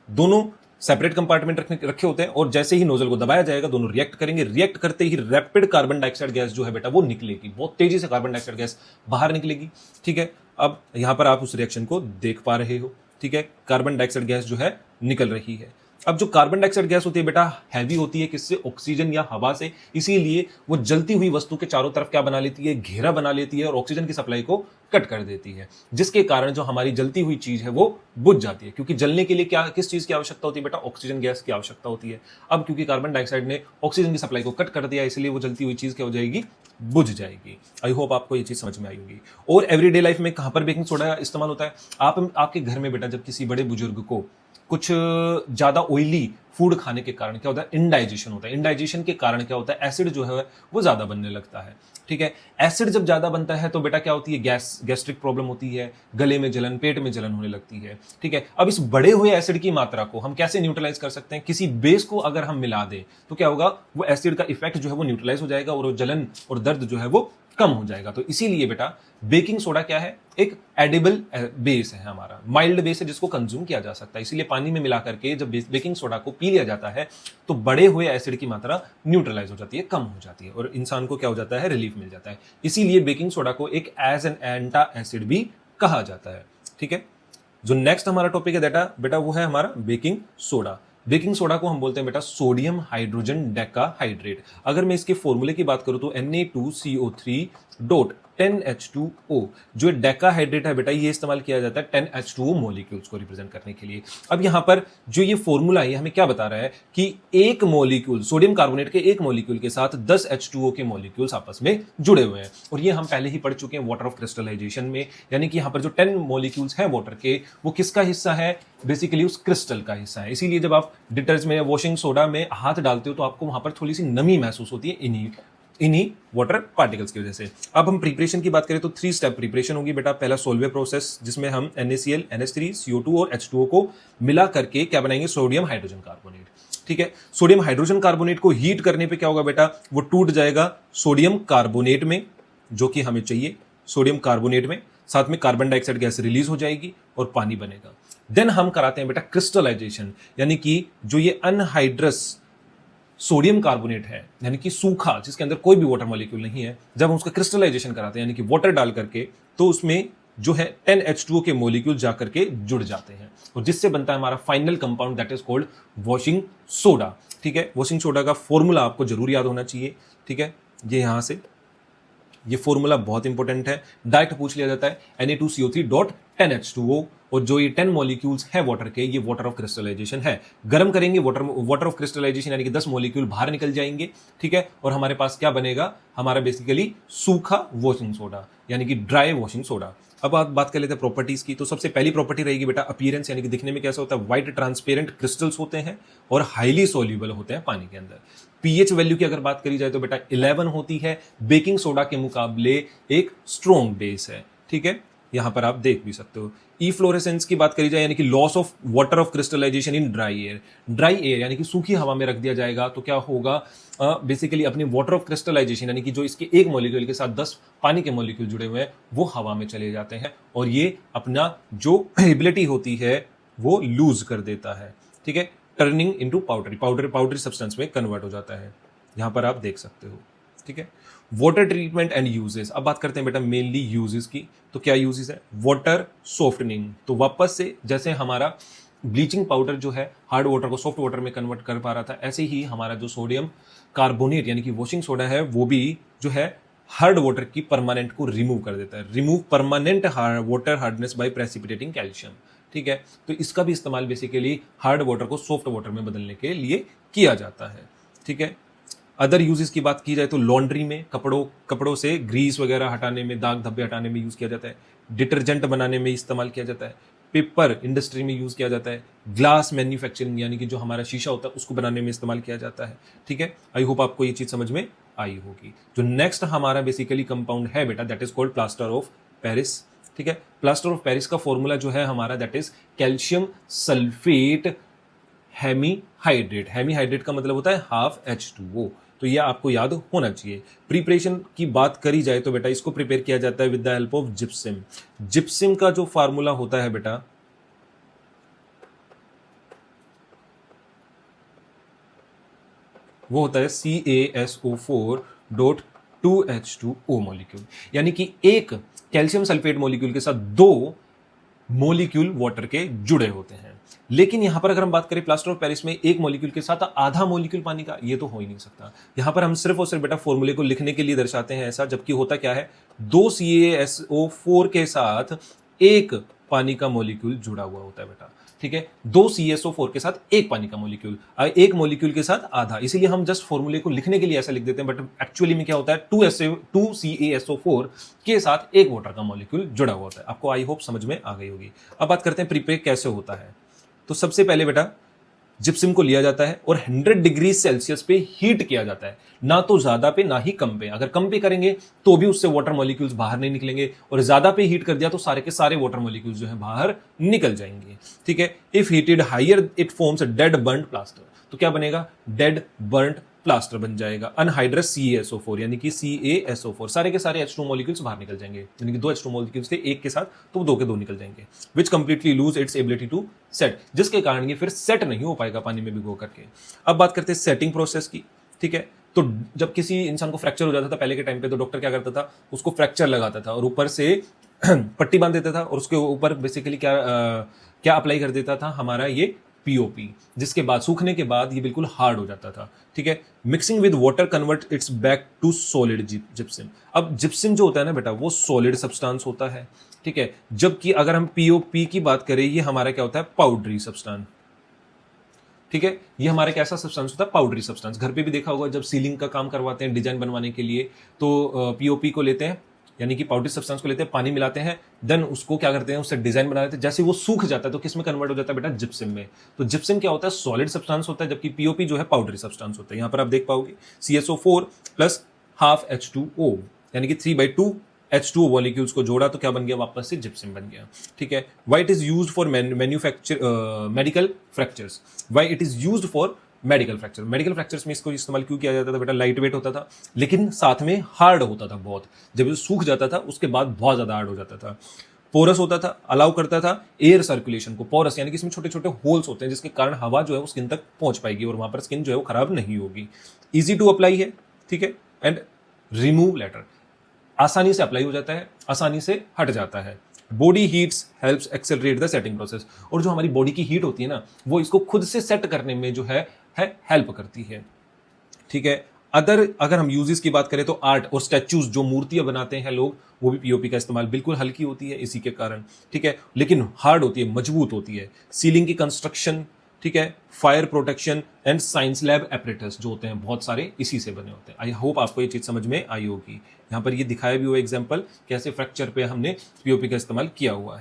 दोनों सेपरेट कंपार्टमेंट रखे होते हैं और जैसे ही नोजल को दबाया जाएगा दोनों रिएक्ट करेंगे। रिएक्ट करते ही रैपिड कार्बन डाइऑक्साइड गैस जो है बेटा वो निकलेगी, बहुत तेजी से कार्बन डाइऑक्साइड गैस बाहर निकलेगी। ठीक है, अब यहां पर आप उस रिएक्शन को देख पा रहे हो। ठीक है, कार्बन डाइऑक्साइड गैस जो है निकल रही है। अब जो कार्बन डाइऑक्साइड गैस होती है बेटा हैवी होती है किससे, ऑक्सीजन या हवा से, इसीलिए वो जलती हुई वस्तु के चारों तरफ क्या बना लेती है, घेरा बना लेती है और ऑक्सीजन की सप्लाई को कट कर देती है, जिसके कारण जो हमारी जलती हुई चीज है वो बुझ जाती है। क्योंकि जलने के लिए क्या किस चीज की आवश्यकता होती है बेटा, ऑक्सीजन गैस की आवश्यकता होती है। अब क्योंकि कार्बन डाइऑक्साइड ने ऑक्सीजन की सप्लाई को कट कर दिया इसलिए वो जलती हुई चीज क्या हो जाएगी, बुझ जाएगी। आई होप आपको ये चीज समझ में आई होगी। और एवरीडे लाइफ में कहां पर बेकिंग सोडा इस्तेमाल होता है, आपके घर में बेटा जब किसी बड़े बुजुर्ग को कुछ ज्यादा ऑयली फूड खाने के कारण क्या होता है, इंडाइजेशन होता है। इंडाइजेशन के कारण क्या होता है, एसिड जो है वो ज्यादा बनने लगता है। ठीक है, एसिड जब ज्यादा बनता है तो बेटा क्या होती है, गैस्ट्रिक प्रॉब्लम होती है, गले में जलन, पेट में जलन होने लगती है। ठीक है, अब इस बढ़े हुए एसिड की मात्रा को हम कैसे न्यूट्रलाइज कर सकते हैं, किसी बेस को अगर हम मिला दें तो क्या होगा, वो एसिड का इफेक्ट जो है वो न्यूट्रलाइज हो जाएगा और वो जलन और दर्द जो है वो कम हो जाएगा। तो इसीलिए बेटा बेकिंग सोडा क्या है, एक एडिबल बेस है, हमारा माइल्ड बेस है जिसको कंज्यूम किया जा सकता है। इसीलिए पानी में मिला करके जब बेकिंग सोडा को पी लिया जाता है तो बड़े हुए एसिड की मात्रा न्यूट्रलाइज हो जाती है, कम हो जाती है और इंसान को क्या हो जाता है, रिलीफ मिल जाता है। इसीलिए बेकिंग सोडा को एक एज एन एंटा एसिड भी कहा जाता है। ठीक है, जो नेक्स्ट हमारा टॉपिक है बेटा वो है हमारा बेकिंग सोडा। बेकिंग सोडा को हम बोलते हैं बेटा सोडियम हाइड्रोजन डेकाहाइड्रेट। अगर मैं इसके फॉर्मूले की बात करूं तो Na2CO3 डॉट 10H2O, जो डेकाहाइड्रेट है बेटा, ये इस्तेमाल किया जाता है 10H2O मॉलिक्यूल्स को रिप्रेजेंट करने के लिए। अब यहां पर जो ये फॉर्मूला है, ये हमें क्या बता रहा है कि एक मॉलिक्यूल सोडियम कार्बोनेट के एक मॉलिक्यूल के साथ 10 H2O के मॉलिक्यूल्स आपस में जुड़े हुए हैं। और ये हम पहले ही पढ़ चुके हैं वाटर ऑफ क्रिस्टलाइजेशन में, यानी कि यहां पर जो 10 मॉलिक्यूल्स हैं वाटर के, वो किसका हिस्सा है? बेसिकली उस क्रिस्टल का हिस्सा है। इसीलिए जब आप डिटर्जेंट में, वॉशिंग सोडा में हाथ डालते हो तो आपको वहां पर थोड़ी सी नमी महसूस होती है इन्हीं वाटर पार्टिकल्स की वजह से। अब हम प्रिपरेशन की बात करें तो 3 स्टेप प्रिपरेशन होगी बेटा। पहला सोल्वे प्रोसेस, जिसमें हम NaCl, NH3, CO2 और H2O को मिला करके क्या बनाएंगे? Sodium hydrogen carbonate. ठीक है, सोडियम हाइड्रोजन कार्बोनेट को हीट करने पे क्या होगा बेटा? वो टूट जाएगा सोडियम कार्बोनेट में, जो कि हमें चाहिए सोडियम कार्बोनेट में, साथ में कार्बन डाइऑक्साइड गैस रिलीज हो जाएगी और पानी बनेगा। देन हम कराते हैं बेटा क्रिस्टलाइजेशन, यानी कि जो ये अनहाइड्रस सोडियम कार्बोनेट है, यानी कि सूखा, जिसके अंदर कोई भी वाटर मॉलिक्यूल नहीं है, जब हम उसका क्रिस्टलाइजेशन कराते हैं यानी कि वाटर डाल करके, तो उसमें जो है 10H2O के मॉलिक्यूल जाकर के जुड़ जाते हैं और जिससे बनता है हमारा final compound, that is called washing soda. ठीक है, वॉशिंग सोडा का फॉर्मूला आपको जरूर याद होना चाहिए। ठीक है, ये यहां से ये फॉर्मूला बहुत इंपॉर्टेंट है, डायरेक्ट पूछ लिया जाता है Na2CO3 डॉट 10H2O, और जो ये 10 मॉलिक्यूल्स है वाटर के, ये वाटर ऑफ क्रिस्टलाइजेशन है। गर्म करेंगे, वाटर ऑफ क्रिस्टलाइजेशन यानी कि 10 मॉलिक्यूल बाहर निकल जाएंगे। ठीक है, और हमारे पास क्या बनेगा? हमारा बेसिकली सूखा वॉशिंग सोडा, यानी कि ड्राई वॉशिंग सोडा। अब आप बात कर लेते हैं प्रॉपर्टीज की। तो सबसे पहली प्रॉपर्टी रहेगी बेटा अपीयरेंस, यानी कि दिखने में कैसा होता है? व्हाइट ट्रांसपेरेंट क्रिस्टल्स होते हैं और हाईली सोल्यूबल होते हैं पानी के अंदर। पीएच वैल्यू की अगर बात करी जाए तो बेटा 11 होती है, बेकिंग सोडा के मुकाबले एक स्ट्रॉन्ग बेस है। ठीक है, यहां पर आप देख भी सकते हो। इफ्लोरेसेंस की बात करी जाए, यानी कि loss of water of crystallisation in dry air. Dry air यानी कि सूखी हवा में रख दिया जाएगा तो क्या होगा? बेसिकली अपनी वाटर ऑफ क्रिस्टलाइजेशन, यानी कि जो इसके एक मॉलिक्यूल के साथ 10 पानी के मॉलिक्यूल जुड़े हुए हैं, वो हवा में चले जाते हैं और ये अपना जो एबिलिटी होती है वो लूज कर देता है। ठीक है, टर्निंग इनटू पाउडरी सब्सटेंस में कन्वर्ट हो जाता है। यहां पर आप देख सकते हो। ठीक है, वाटर ट्रीटमेंट एंड यूजेस। अब बात करते हैं बेटा मेनली यूजेस की। तो क्या यूजेस है? वाटर सॉफ्टनिंग, तो वापस से जैसे हमारा ब्लीचिंग पाउडर जो है हार्ड वाटर को सॉफ्ट वाटर में कन्वर्ट कर पा रहा था, ऐसे ही हमारा जो सोडियम कार्बोनेट यानी कि वॉशिंग सोडा है, वो भी जो है हार्ड वाटर की परमानेंट को रिमूव कर देता है। Remove permanent water hardness by precipitating calcium. ठीक है, तो इसका भी इस्तेमाल बेसिकली हार्ड वाटर को सॉफ्ट वाटर में बदलने के लिए किया जाता है। ठीक है, अदर यूजेस की बात की जाए तो लॉन्ड्री में कपड़ों से ग्रीस वगैरह हटाने में, दाग धब्बे हटाने में यूज किया जाता है। डिटर्जेंट बनाने में इस्तेमाल किया जाता है। पेपर इंडस्ट्री में यूज किया जाता है। ग्लास मैन्युफैक्चरिंग यानी कि जो हमारा शीशा होता है उसको बनाने में इस्तेमाल किया जाता है। ठीक है, आई होप आपको ये चीज समझ में आई होगी। जो नेक्स्ट हमारा बेसिकली कंपाउंड है बेटा, that is called plaster of Paris. ठीक है, प्लास्टर ऑफ पेरिस का फॉर्मूला जो है हमारा, that is calcium sulphate hemihydrate. Hemihydrate का मतलब होता है हाफ H2O। तो ये आपको याद होना चाहिए। प्रिपरेशन की बात करी जाए तो बेटा इसको प्रिपेयर किया जाता है with the help of gypsum. Gypsum का जो फार्मूला होता है बेटा, वो होता है CaSO4.2H2O मॉलिक्यूल, यानी कि एक कैल्शियम सल्फेट मॉलिक्यूल के साथ 2 मॉलिक्यूल वाटर के जुड़े होते हैं। लेकिन यहां पर अगर हम बात करें प्लास्टर ऑफ पेरिस में एक मॉलिक्यूल के साथ आधा मॉलिक्यूल पानी का, ये तो हो ही नहीं सकता। यहां पर हम सिर्फ और सिर्फ बेटा फॉर्मूले को लिखने के लिए दर्शाते हैं ऐसा, जबकि होता क्या है? 2 CaSO4 के साथ एक पानी का मॉलिक्यूल जुड़ा हुआ होता है बेटा। ठीक है, 2 CaSO4 के साथ एक पानी का मॉलिक्यूल, एक मॉलिक्यूल के साथ आधा। इसीलिए हम जस्ट फॉर्मूले को लिखने के लिए ऐसा लिख देते हैं, बट एक्चुअली में क्या होता है? 2 CaSO4 के साथ एक वाटर का मॉलिक्यूल जुड़ा हुआ होता है। आपको आई होप समझ में आ गई होगी। अब बात करते हैं प्रिपेयर कैसे होता है। तो सबसे पहले बेटा जिप्सम को लिया जाता है और 100 डिग्री सेल्सियस पे हीट किया जाता है, ना तो ज्यादा पे ना ही कम पे। अगर कम पे करेंगे तो भी उससे वाटर मॉलिक्यूल्स बाहर नहीं निकलेंगे, और ज्यादा पे हीट कर दिया तो सारे के सारे वाटर मॉलिक्यूल्स जो है बाहर निकल जाएंगे। ठीक है, if heated higher it forms dead burned plaster. तो क्या बनेगा? डेड बर्न्ड प्लास्टर बन जाएगा। अनहाइड्रस CaSO4 यानी कि CaSO4, सारे के सारे H2 मॉलिक्यूल्स बाहर निकल जाएंगे, यानी कि 2 H2 मॉलिक्यूल्स थे एक के साथ, तो 2 के 2 निकल जाएंगे। Which completely lose its ability to set, जिसके कारण ये फिर सेट नहीं हो पाएगा पानी में भिगो करके। अब बात करते हैं सेटिंग प्रोसेस की। ठीक है, तो जब किसी इंसान को फ्रैक्चर हो जाता था पहले के टाइम पे, तो डॉक्टर क्या करता था? उसको फ्रैक्चर लगाता था और ऊपर से पट्टी बांध देता था, और उसके ऊपर बेसिकली क्या अप्लाई कर देता था? हमारा ये पीओपी, जिसके बाद सूखने के बाद ये बिल्कुल हार्ड हो जाता था। ठीक है, mixing with water convert its back to solid gypsum. अब जिप्सम जो होता है ना बेटा, वो सॉलिड सब्सटेंस होता है। ठीक है, जबकि अगर हम पीओपी की बात करें, ये हमारा क्या होता है, पाउडरी सब्सटेंस। ठीक है, ये हमारा कैसा सब्सटेंस होता है, पाउडरी सब्सटेंस। घर पे भी देखा होगा, जब सीलिंग का काम करवाते हैं डिजाइन बनवाने के लिए, तो पीओपी को लेते हैं, यानी कि पाउडरी सब्सटेंस को लेते हैं, पानी मिलाते हैं, देन उसको क्या करते हैं, उससे डिजाइन बना लेते हैं। जैसे वो सूख जाता है तो किस में कन्वर्ट हो जाता है बेटा, जिप्सम में। तो जिप्सम क्या होता है, सॉलिड सब्सटेंस होता है, जबकि पीओपी जो है पाउडरी सब्सटेंस होता है। यहां पर आप देख पाओगे CSO4 प्लस हाफ H2O, यानी कि 3/2 H2O मॉलिक्यूल्स को जोड़ा तो क्या बन गया, वापस से जिप्सम बन गया। ठीक है, Y it is use for manufacture medical fractures. Y it is use for medical fracture. Medical fractures में इसको इस्तेमाल क्यों किया जाता था बेटा, लाइट वेट होता था, लेकिन साथ में हार्ड होता था बहुत। जब ये सूख जाता था उसके बाद बहुत ज्यादा हार्ड हो जाता था। पोरस होता था, अलाउ करता था एयर सर्कुलेशन को। पोरस यानी कि इसमें छोटे छोटे होल्स होते हैं, जिसके कारण हवा जो है वो स्किन तक पहुंच पाएगी और वहां पर स्किन जो है वो खराब नहीं होगी। इजी टू अप्लाई है, ठीक है, एंड रिमूव लेटर, आसानी से अप्लाई हो जाता है, आसानी से हट जाता है। Body heats helps accelerate the setting process. और जो हमारी बॉडी की हीट होती है ना, वो इसको खुद से सेट करने में जो है हेल्प करती है। ठीक है, अगर हम यूजेस की बात करें तो आर्ट और स्टैच्यूज, जो मूर्तियां बनाते हैं लोग, वो भी पीओपी का इस्तेमाल, बिल्कुल हल्की होती है इसी के कारण। ठीक है, लेकिन हार्ड होती है, मजबूत होती है। सीलिंग की कंस्ट्रक्शन, ठीक है, fire protection and science lab apparatus जो होते हैं बहुत सारे इसी से बने होते हैं। आई होप आपको ये चीज समझ में आई होगी। यहां पर ये दिखाया भी हुआ एग्जांपल कैसे फ्रैक्चर पे हमने पीओपी का इस्तेमाल किया हुआ है।